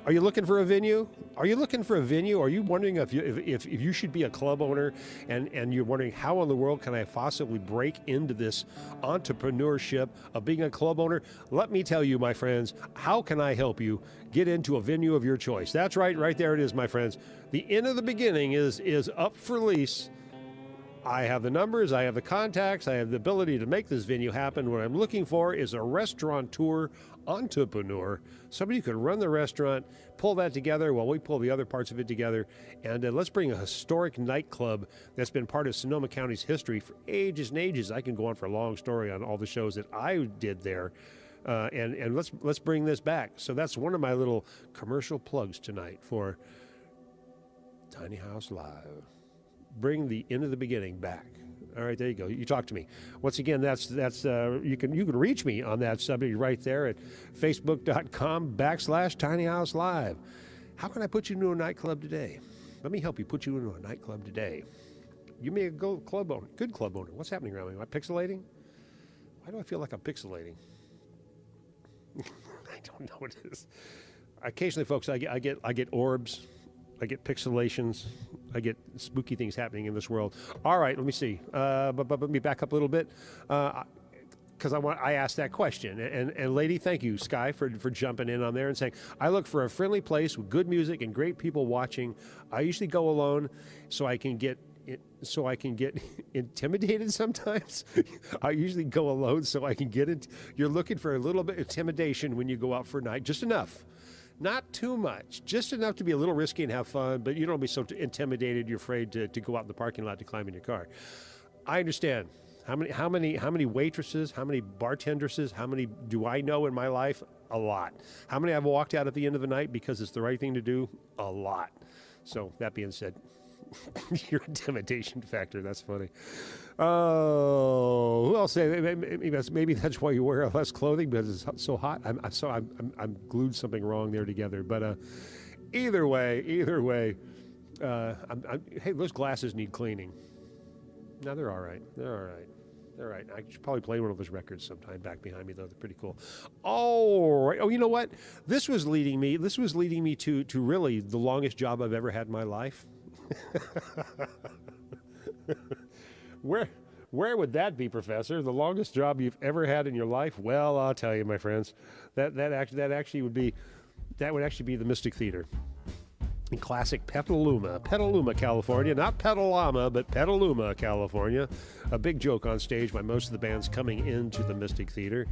are you looking for a venue? Are you looking for a venue? Are you wondering if you should be a club owner and you're wondering how in the world can I possibly break into this entrepreneurship of being a club owner? Let me tell you, my friends, how can I help you get into a venue of your choice? That's right there it is, my friends. The Inn of the Beginning is up for lease. I have the numbers, I have the contacts, I have the ability to make this venue happen. What I'm looking for is a restaurateur entrepreneur, somebody who can run the restaurant, pull that together while we pull the other parts of it together, and let's bring a historic nightclub that's been part of Sonoma County's history for ages and ages. I can go on for a long story on all the shows that I did there, and let's bring this back. So that's one of my little commercial plugs tonight for Tiny House Live. Bring the Inn of the Beginning back. All right, there you go. You talk to me. Once again, that's you can reach me on that subject right there at facebook.com/Tiny House Live. How can I put you into a nightclub today? Let me help you put you into a nightclub today. You may go club owner, good club owner. What's happening around me? Am I pixelating? Why do I feel like I'm pixelating? I don't know what it is. Occasionally, folks, I get orbs. I get pixelations. I get spooky things happening in this world. All right, let me see. But let me back up a little bit because I asked that question. And lady, thank you, Sky, for jumping in on there and saying, I look for a friendly place with good music and great people watching. I usually go alone so I can get intimidated sometimes. I usually go alone so I can get it. You're looking for a little bit of intimidation when you go out for a night, just enough. Not too much, just enough to be a little risky and have fun, but you don't be so intimidated you're afraid to go out in the parking lot to climb in your car. I understand. How many waitresses, how many bartendresses, how many do I know in my life? A lot. How many I've walked out at the end of the night because it's the right thing to do? A lot. So that being said, your intimidation factor, that's funny. Oh, who else say maybe that's why you wear less clothing because it's so hot. I'm glued something wrong there together. But either way, hey, those glasses need cleaning. No, they're all right. They're all right. I should probably play one of those records sometime back behind me, though. They're pretty cool. All right. Oh, you know what? This was leading me to really the longest job I've ever had in my life. Where would that be, Professor? The longest job you've ever had in your life? Well, I'll tell you, my friends, that would actually be the Mystic Theater in classic Petaluma, California. Not Petalama, but Petaluma, California. A big joke on stage by most of the bands coming into the Mystic Theater.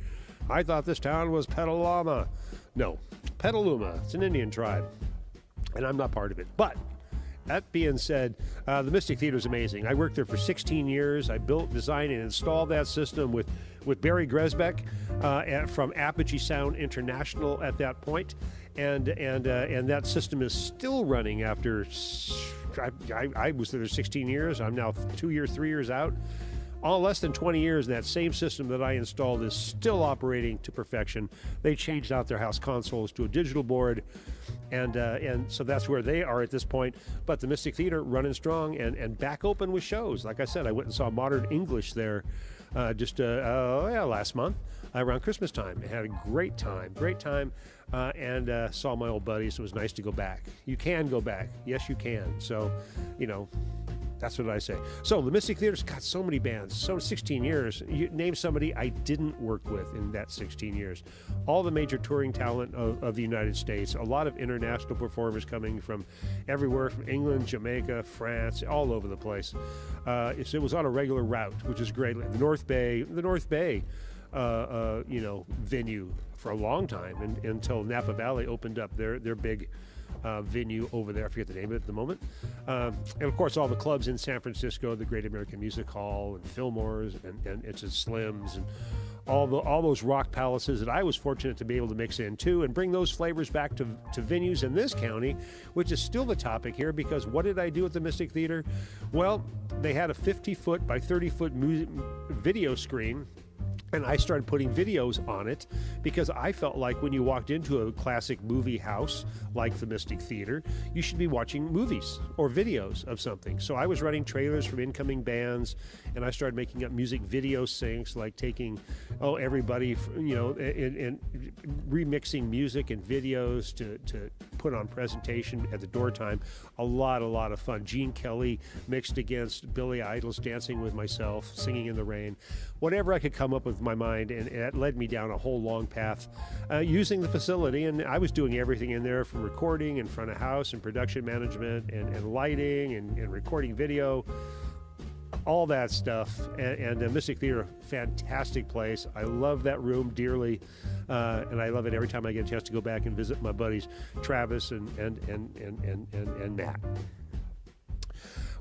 I thought this town was Petalama. No, Petaluma. It's an Indian tribe, and I'm not part of it. But that being said, the Mystic Theater is amazing. I worked there for 16 years. I built, designed, and installed that system with with Barry Gresbeck from Apogee Sound International at that point, and that system is still running after. I was there 16 years. I'm now 3 years out. All less than 20 years, and that same system that I installed is still operating to perfection. They changed out their house consoles to a digital board, and so that's where they are at this point. But the Mystic Theater running strong and back open with shows. Like I said, I went and saw Modern English there last month around Christmas time. I had a great time, and saw my old buddies. It was nice to go back. You can go back. Yes, you can. So, that's what I say. So the Mystic Theater's got so many bands, so 16 years. You name somebody I didn't work with in that 16 years. All the major touring talent of the United States, a lot of international performers coming from everywhere, from England, Jamaica, France, all over the place. It was on a regular route, which is great. The North Bay, venue for a long time until Napa Valley opened up their big venue over there. I forget the name of it at the moment. And of course, all the clubs in San Francisco, the Great American Music Hall and Fillmore's and It's a Slim's and all those rock palaces that I was fortunate to be able to mix in too and bring those flavors back to venues in this county, which is still the topic here, because what did I do at the Mystic Theater? Well, they had a 50-foot by 30-foot video screen, and I started putting videos on it because I felt like when you walked into a classic movie house like the Mystic Theater, you should be watching movies or videos of something. So I was running trailers from incoming bands, and I started making up music video syncs, like taking everybody, and remixing music and videos to put on presentation at the door time. A lot of fun. Gene Kelly mixed against Billy Idol's Dancing with Myself, Singing in the Rain, whatever I could come up with my mind, and it led me down a whole long path using the facility. And I was doing everything in there, from recording in front of house and production management and lighting and recording video, all that stuff. And the Mystic Theater, fantastic place. I love that room dearly, and I love it every time I get a chance to go back and visit my buddies Travis and Matt.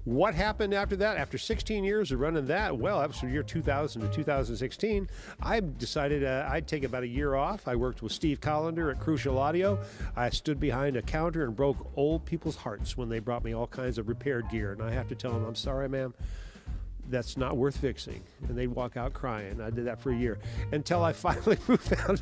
What happened after that? After 16 years of running that, well, that was from year 2000 to 2016, I decided I'd take about a year off. I worked with Steve Collender at Crucial Audio. I stood behind a counter and broke old people's hearts when they brought me all kinds of repaired gear. And I have to tell them, I'm sorry, ma'am, that's not worth fixing. And they'd walk out crying. I did that for a year until I finally found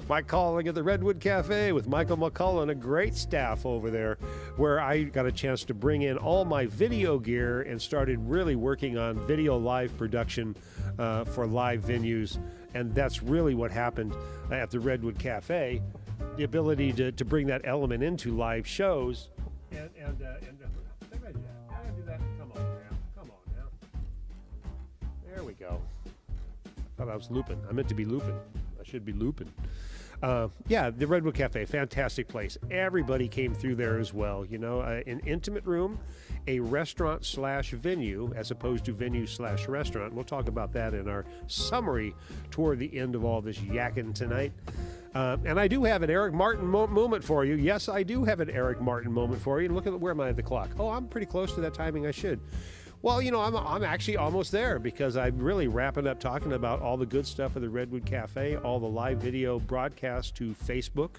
my calling at the Redwood Cafe with Michael McCullough, a great staff over there, where I got a chance to bring in all my video gear and started really working on video live production for live venues. And that's really what happened at the Redwood Cafe, the ability to bring that element into live shows. And there we go. I thought I was looping. I meant to be looping. I should be looping. The Redwood Cafe, fantastic place. Everybody came through there as well. An intimate room, a restaurant/venue as opposed to venue/restaurant. We'll talk about that in our summary toward the end of all this yakking tonight. And I do have an Eric Martin moment for you. Yes, I do have an Eric Martin moment for you. Look at where am I at the clock? Oh, I'm pretty close to that timing I should. Well, I'm actually almost there, because I'm really wrapping up talking about all the good stuff at the Redwood Cafe, all the live video broadcasts to Facebook.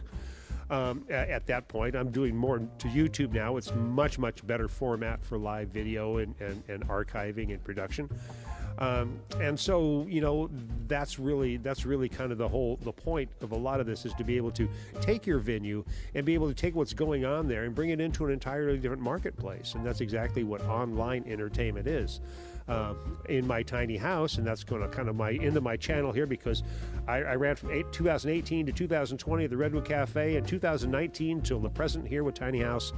At that point, I'm doing more to YouTube now. It's much better format for live video and archiving and production. And so, that's really kind of the point of a lot of this, is to be able to take your venue and be able to take what's going on there and bring it into an entirely different marketplace. And that's exactly what online entertainment is. In my tiny house, and that's going to kind of into my channel here, because I ran from 2018 to 2020 at the Redwood Cafe, and 2019 till the present here with Tiny House.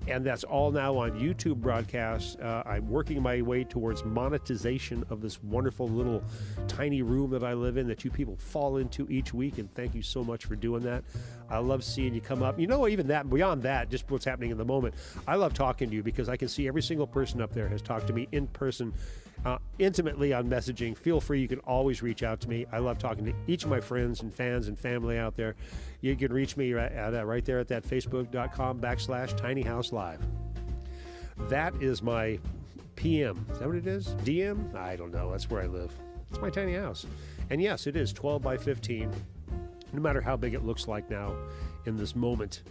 And that's all now on YouTube broadcasts. I'm working my way towards monetization of this wonderful little tiny room that I live in, that you people fall into each week, and thank you so much for doing that. I love seeing you come up. Even that, beyond that, just what's happening in the moment, I love talking to you, because I can see every single person up there has talked to me in person, intimately on messaging. Feel free, you can always reach out to me. I love talking to each of my friends and fans and family out there. You can reach me right there at that facebook.com/tinyhouselive. That is my PM. Is that what it is? DM? I don't know. That's where I live. It's my tiny house. And yes, it is 12 by 15, no matter how big it looks like now in this moment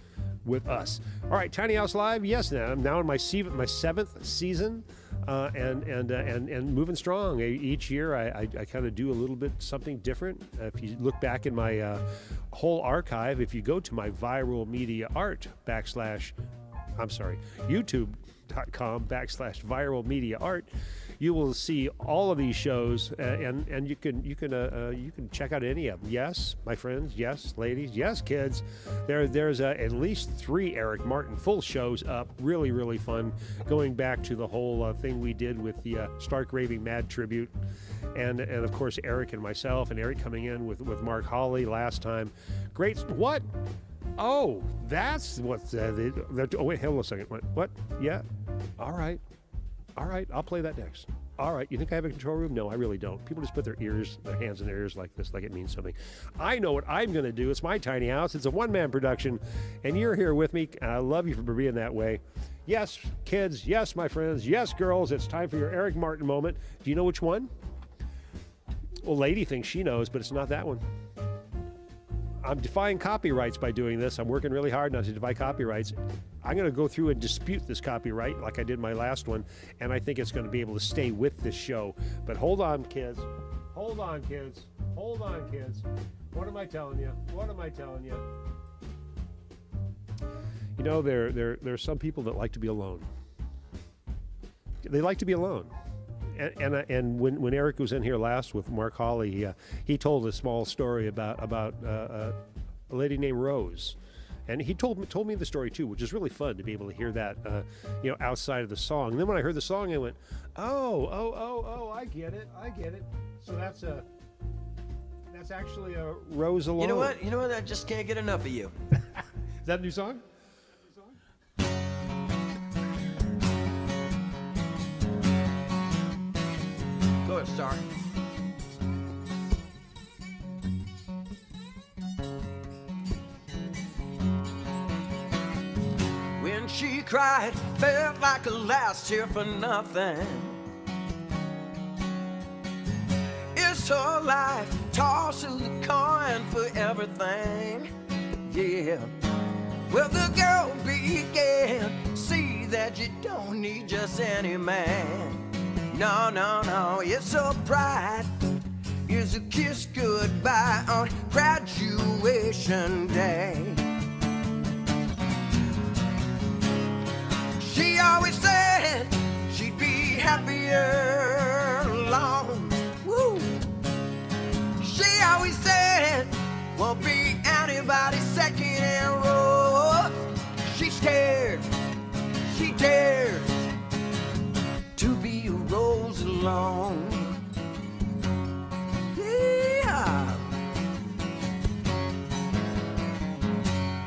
with us. All right, Tiny House Live. Yes, now I'm now in my 7th season, and moving strong. Each year, I kind of do a little bit something different. If you look back in my whole archive, if you go to my ViralMediaArt YouTube.com/ViralMediaArt, you will see all of these shows, and you can check out any of them. Yes, my friends. Yes, ladies. Yes, kids. There's at least 3 Eric Martin full shows up. Really, really fun. Going back to the whole thing we did with the Stark Raving Mad tribute, and of course Eric and myself, and Eric coming in with Mark Hawley last time. Great. What? Oh, that's what. Oh wait, hold on a second. What? Yeah. All right. I'll play that next. All right, you think I have a control room? No, I really don't. People just put their hands in their ears like this, like it means something. I know what I'm going to do. It's my tiny house. It's a one-man production, and you're here with me, and I love you for being that way. Yes, kids. Yes, my friends. Yes, girls. It's time for your Eric Martin moment. Do you know which one? Well, lady thinks she knows, but it's not that one. I'm defying copyrights by doing this. I'm working really hard not to defy copyrights. I'm going to go through and dispute this copyright like I did my last one, and I think it's going to be able to stay with this show. But hold on, kids. Hold on, kids. Hold on, kids. What am I telling you? What am I telling you? You know, there's some people that like to be alone. They like to be alone. And when Eric was in here last with Mark Hawley, he told a small story about a lady named Rose, and he told me the story too, which is really fun to be able to hear that outside of the song. And then when I heard the song, I went, oh, I get it. So that's actually a Rose alone. You know what? I just can't get enough of you. Is that a new song? Go ahead, Star. When she cried, felt like a last tear for nothing. It's her life, tossing the coin for everything. Yeah. Well, the girl began, see that you don't need just any man. No, it's her pride. Is a kiss goodbye on graduation day. She always said she'd be happier alone. Woo. She always said won't be anybody second in row. She's scared, she dares to be a rose alone. Yeah.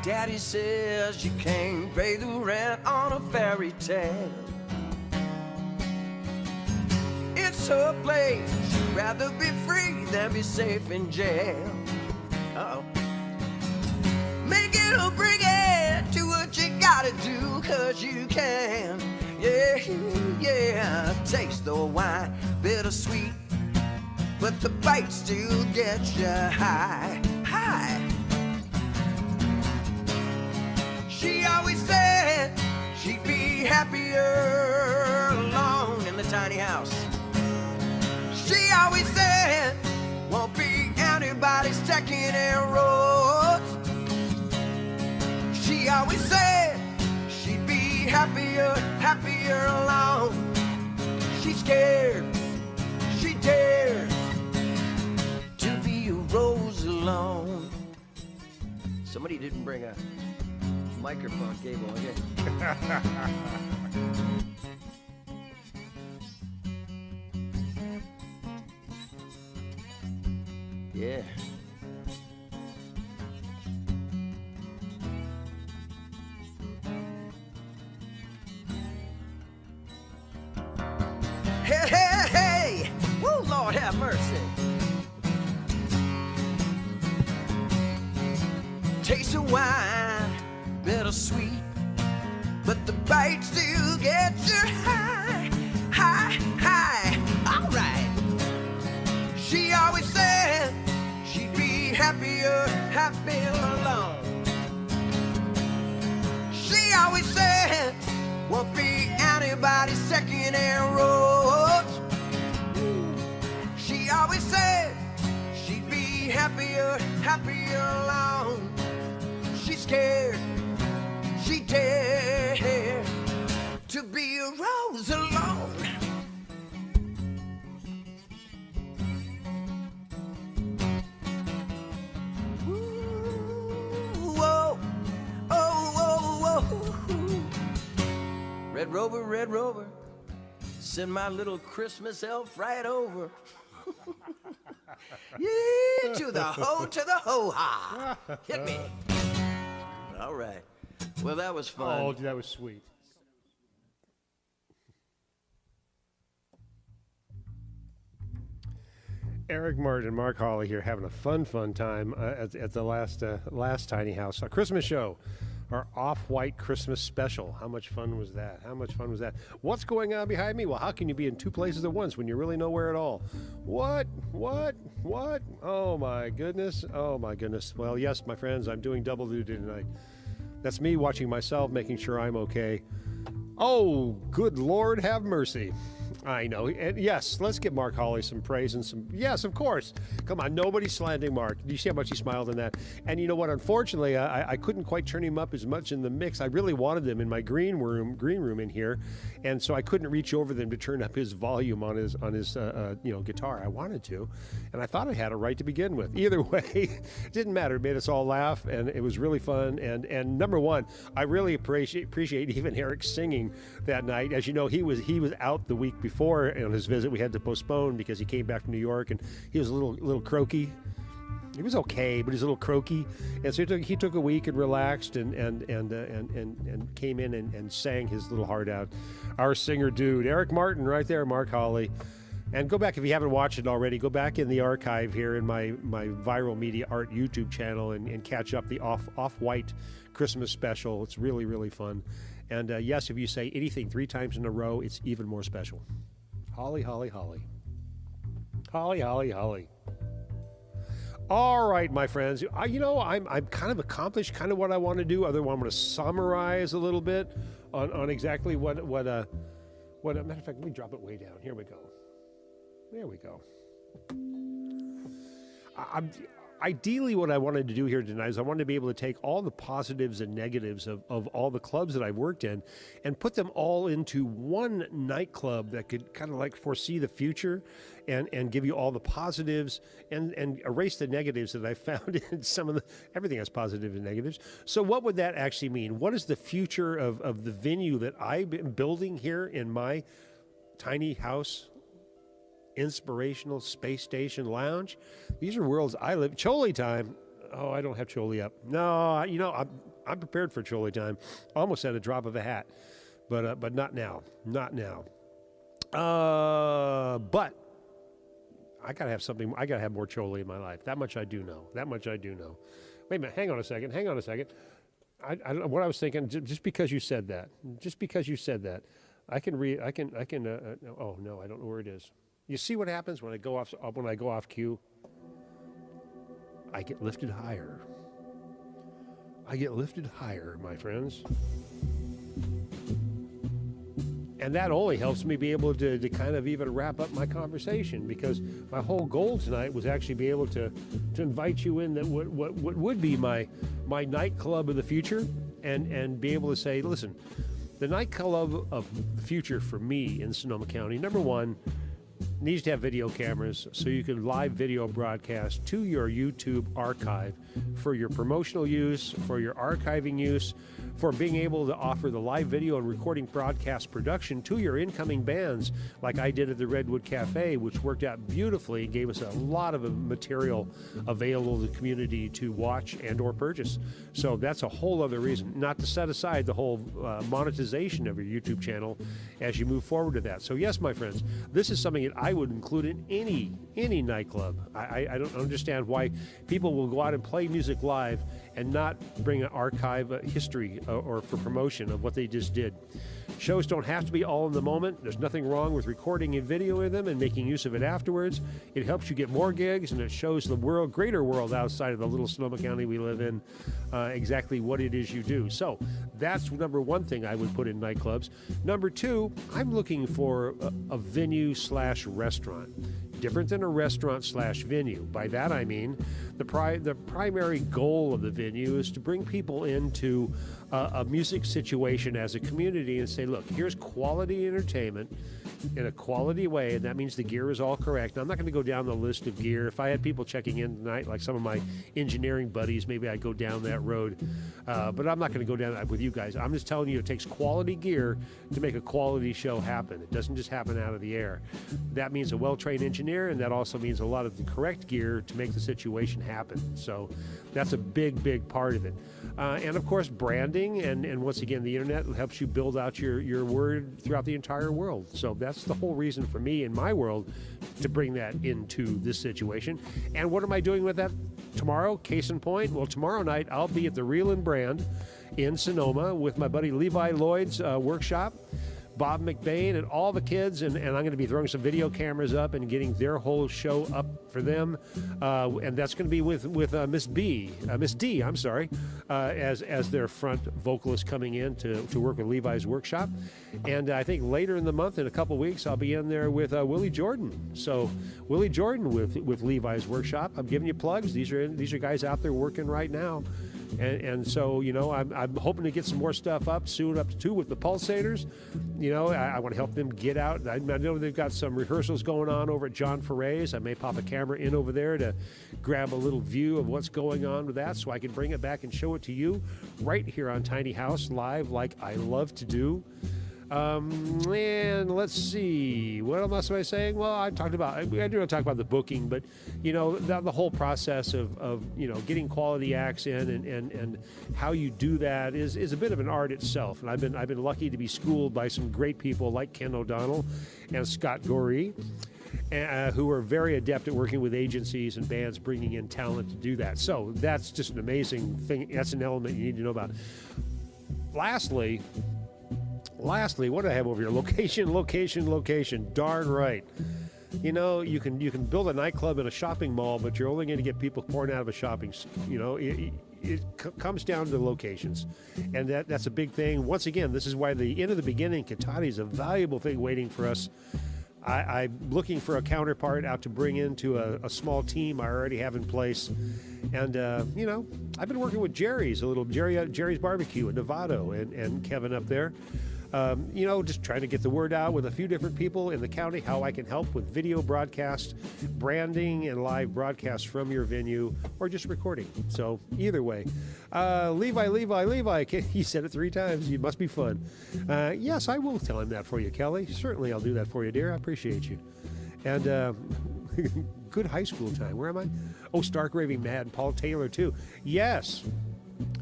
Daddy says you can't pay the rent on a fairy tale. It's her place. She'd rather be free than be safe in jail. Uh-oh. Make it or bring it. Do what you gotta do, 'cause you can. Yeah, taste the wine, bittersweet, but the bite still gets you high. She always said she'd be happier alone in the tiny house. She always said won't be anybody second in rows. She always said she'd be happier alone. She's scared, she dares to be a rose alone. Somebody didn't bring a microphone cable, okay? Yeah. Hey, woo, Lord have mercy. Taste of wine, bittersweet, but the bite still gets you high. All right. happy alone. She always said, won't be anybody's second and rose. She always said she'd be happier alone. She's scared, she dared to be a rose alone. Red Rover, send my little Christmas elf right over. Yeah, to the ho-ha. Hit me. All right. Well, that was fun. Oh, that was sweet. Eric Martin, Mark Hawley here, having a fun time at the last Tiny House, a Christmas show. Our off-white Christmas special. How much fun was that? How much fun was that? What's going on behind me? Well, how can you be in two places at once when you're really nowhere at all? What? Oh, my goodness. Well, yes, my friends, I'm doing double duty tonight. That's me watching myself, making sure I'm okay. Oh, good Lord, have mercy. I know. And yes, let's give Mark Hawley some praise and some... Yes, of course. Come on, nobody's slandering Mark. Do you see how much he smiled in that? And you know what? Unfortunately, I couldn't quite turn him up as much in the mix. I really wanted him in my green room in here, and so I couldn't reach over them to turn up his volume on his guitar. I wanted to, and I thought I had a right to begin with. Either way, it didn't matter. It made us all laugh, and it was really fun. And number one, I really appreciate even Eric singing that night. As you know, he was out the week before on his visit. We had to postpone because he came back from New York, and he was a little croaky. He was okay, but he's a little croaky, and so he took a week and relaxed and came in and sang his little heart out. Our singer dude, Eric Martin, right there, Mark Hawley. And go back, if you haven't watched it already, go back in the archive here in my ViralMediaArt YouTube channel and catch up the off-white Christmas special. It's really, really fun. And yes, if you say anything 3 times in a row, it's even more special. Holly, holly, holly. Holly, holly, holly. All right, my friends. I'm kind of accomplished kind of what I want to do. Otherwise, I'm going to summarize a little bit on exactly what. Matter of fact, let me drop it way down. Here we go. There we go. Ideally, what I wanted to do here tonight is I wanted to be able to take all the positives and negatives of all the clubs that I've worked in and put them all into one nightclub that could kind of like foresee the future and give you all the positives and erase the negatives that I found in some of everything has positives and negatives. So what would that actually mean? What is the future of the venue that I've been building here in my tiny house? Inspirational Space Station Lounge. These are worlds I live. Choli time. Oh, I don't have Choli up. No, I'm prepared for Choli time. Almost at a drop of a hat, but not now. Not now. But I gotta have something. I gotta have more Choli in my life. That much I do know. Wait a minute. Hang on a second. I don't know what I was thinking. Just because you said that. I can read. Oh no, I don't know where it is. You see what happens when I go off cue? I get lifted higher. My friends. And that only helps me be able to kind of even wrap up my conversation, because my whole goal tonight was actually be able to invite you in that what would be my nightclub of the future and be able to say, listen, the nightclub of the future for me in Sonoma County, number one, needs to have video cameras so you can live video broadcast to your YouTube archive for your promotional use, for your archiving use, for being able to offer the live video and recording broadcast production to your incoming bands, like I did at the Redwood Cafe, which worked out beautifully and gave us a lot of material available to the community to watch and or purchase. So that's a whole other reason, not to set aside the whole monetization of your YouTube channel as you move forward to that. So yes, my friends, this is something that I would include in any nightclub. I don't understand why people will go out and play music live and not bring an archive history or for promotion of what they just did. Shows don't have to be all in the moment. There's nothing wrong with recording and videoing them and making use of it afterwards. It helps you get more gigs, and it shows the world, greater world outside of the little Sonoma County we live in, exactly what it is you do. So that's number one thing I would put in nightclubs. Number two, I'm looking for a venue/restaurant. Different than a restaurant/venue. By that I mean the primary goal of the venue is to bring people into a music situation as a community and say, look, here's quality entertainment in a quality way, and that means the gear is all correct. Now, I'm not going to go down the list of gear. If I had people checking in tonight, like some of my engineering buddies, maybe I'd go down that road, but I'm not going to go down that with you guys. I'm just telling you it takes quality gear to make a quality show happen. It doesn't just happen out of the air. That means a well-trained engineer, and that also means a lot of the correct gear to make the situation happen. So that's a big, big part of it. And of course, branding, and once again, the internet helps you build out your word throughout the entire world. So that's the whole reason for me in my world to bring that into this situation. And what am I doing with that tomorrow? Case in point, well, tomorrow night I'll be at the Reel and Brand in Sonoma with my buddy Levi Lloyd's workshop, Bob McBain, and all the kids, and I'm going to be throwing some video cameras up and getting their whole show up for them, and that's going to be with Miss D, as their front vocalist coming in to work with Levi's workshop. And I think later in the month, in a couple weeks, I'll be in there with Willie Jordan. So Willie Jordan with Levi's workshop. I'm giving you plugs. These are guys out there working right now. And so, you know, I'm hoping to get some more stuff up soon, up to 2 with the Pulsators. You know, I want to help them get out. I know they've got some rehearsals going on over at John Ferray's. I may pop a camera in over there to grab a little view of what's going on with that so I can bring it back and show it to you right here on Tiny House Live, like I love to do. And let's see, what else am I saying? Well, I do want to talk about the booking, but you know, the whole process of you know, getting quality acts in and how you do that is a bit of an art itself. And I've been lucky to be schooled by some great people like Ken O'Donnell and Scott Gorey, who are very adept at working with agencies and bands, bringing in talent to do that. So that's just an amazing thing. That's an element you need to know about. Lastly, what do I have over here? Location. Darn right. You know, you can build a nightclub in a shopping mall, but you're only going to get people pouring out of a shopping. You know, it comes down to locations, and that's a big thing. Once again, this is why the end of the beginning, Katati is a valuable thing waiting for us. I'm looking for a counterpart out to bring into a small team I already have in place. And, you know, I've been working with Jerry's Barbecue in Novato and Kevin up there. You know, just trying to get the word out with a few different people in the county, how I can help with video broadcast, branding, and live broadcast from your venue, or just recording. So either way, Levi, he said it 3 times. It must be fun. Yes, I will tell him that for you, Kelly. Certainly I'll do that for you, dear. I appreciate you. And good high school time. Where am I? Oh, Stark Raving Mad and Paul Taylor too. Yes.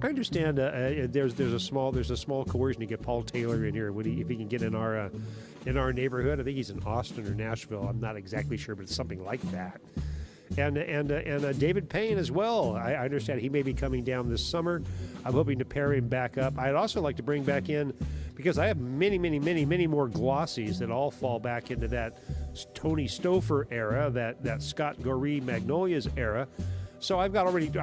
I understand there's a small coercion to get Paul Taylor in here if he can get in our neighborhood. I think he's in Austin or Nashville. I'm not exactly sure, but it's something like that. And David Payne as well. I understand he may be coming down this summer. I'm hoping to pair him back up. I'd also like to bring back in, because I have many more glossies that all fall back into that Tony Stouffer era, that Scott Goree Magnolias era. So I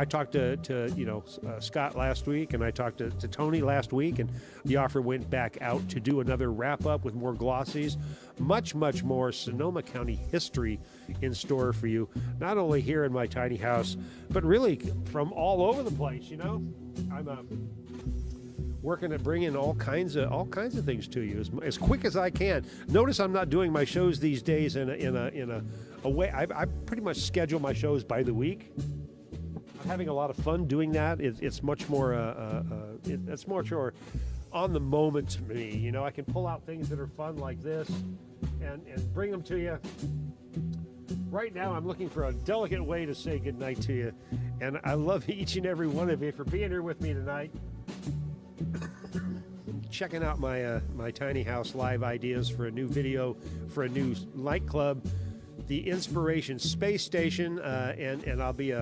talked to Scott last week, and I talked to Tony last week, and the offer went back out to do another wrap up with more glossies, much more Sonoma County history in store for you, not only here in my tiny house, but really from all over the place. You know, I'm working at bringing all kinds of things to you as quick as I can. Notice I'm not doing my shows these days in a way. I pretty much schedule my shows by the week. I'm having a lot of fun doing that. It's much more it's more on the moment to me. You know, I can pull out things that are fun like this and bring them to you. Right now, I'm looking for a delicate way to say goodnight to you, and I love each and every one of you for being here with me tonight. Checking out my tiny house live ideas for a new video, for a new nightclub, the Inspiration Space Station, and I'll be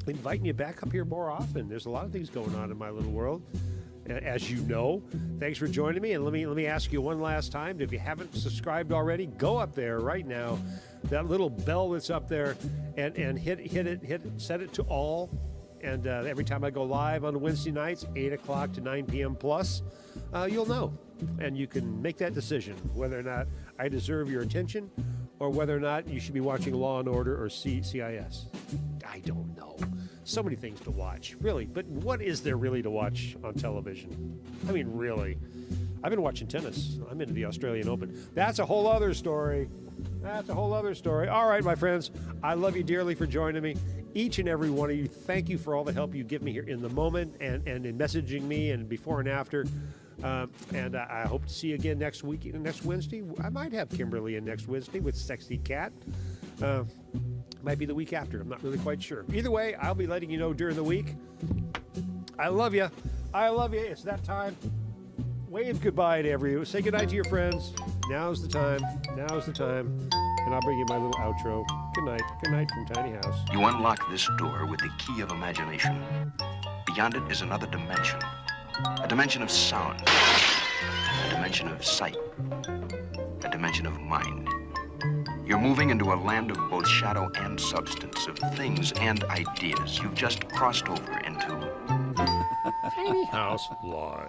inviting you back up here more often. There's a lot of things going on in my little world, as you know. Thanks for joining me, and let me ask you one last time. If you haven't subscribed already, go up there right now, that little bell that's up there, and hit it, set it to all. And every time I go live on Wednesday nights, 8 o'clock to 9 p.m. plus, you'll know. And you can make that decision whether or not I deserve your attention or whether or not you should be watching Law & Order or CIS. I don't know. So many things to watch, really. But what is there really to watch on television? I mean, really. I've been watching tennis. I'm into the Australian Open. That's a whole other story. That's a whole other story. All right, my friends, I love you dearly for joining me. Each and every one of you, thank you for all the help you give me here in the moment and in messaging me and before and after. And I hope to see you again next week, next Wednesday. I might have Kimberly in next Wednesday with Sexy Cat. Might be the week after. I'm not really quite sure. Either way, I'll be letting you know during the week. I love you. I love you. It's that time. Wave goodbye to everyone. Say goodnight to your friends. Now's the time. Now's the time. And I'll bring you my little outro. Good night. Good night from Tiny House. You unlock this door with the key of imagination. Beyond it is another dimension. A dimension of sound. A dimension of sight. A dimension of mind. You're moving into a land of both shadow and substance, of things and ideas. You've just crossed over into Tiny House Live.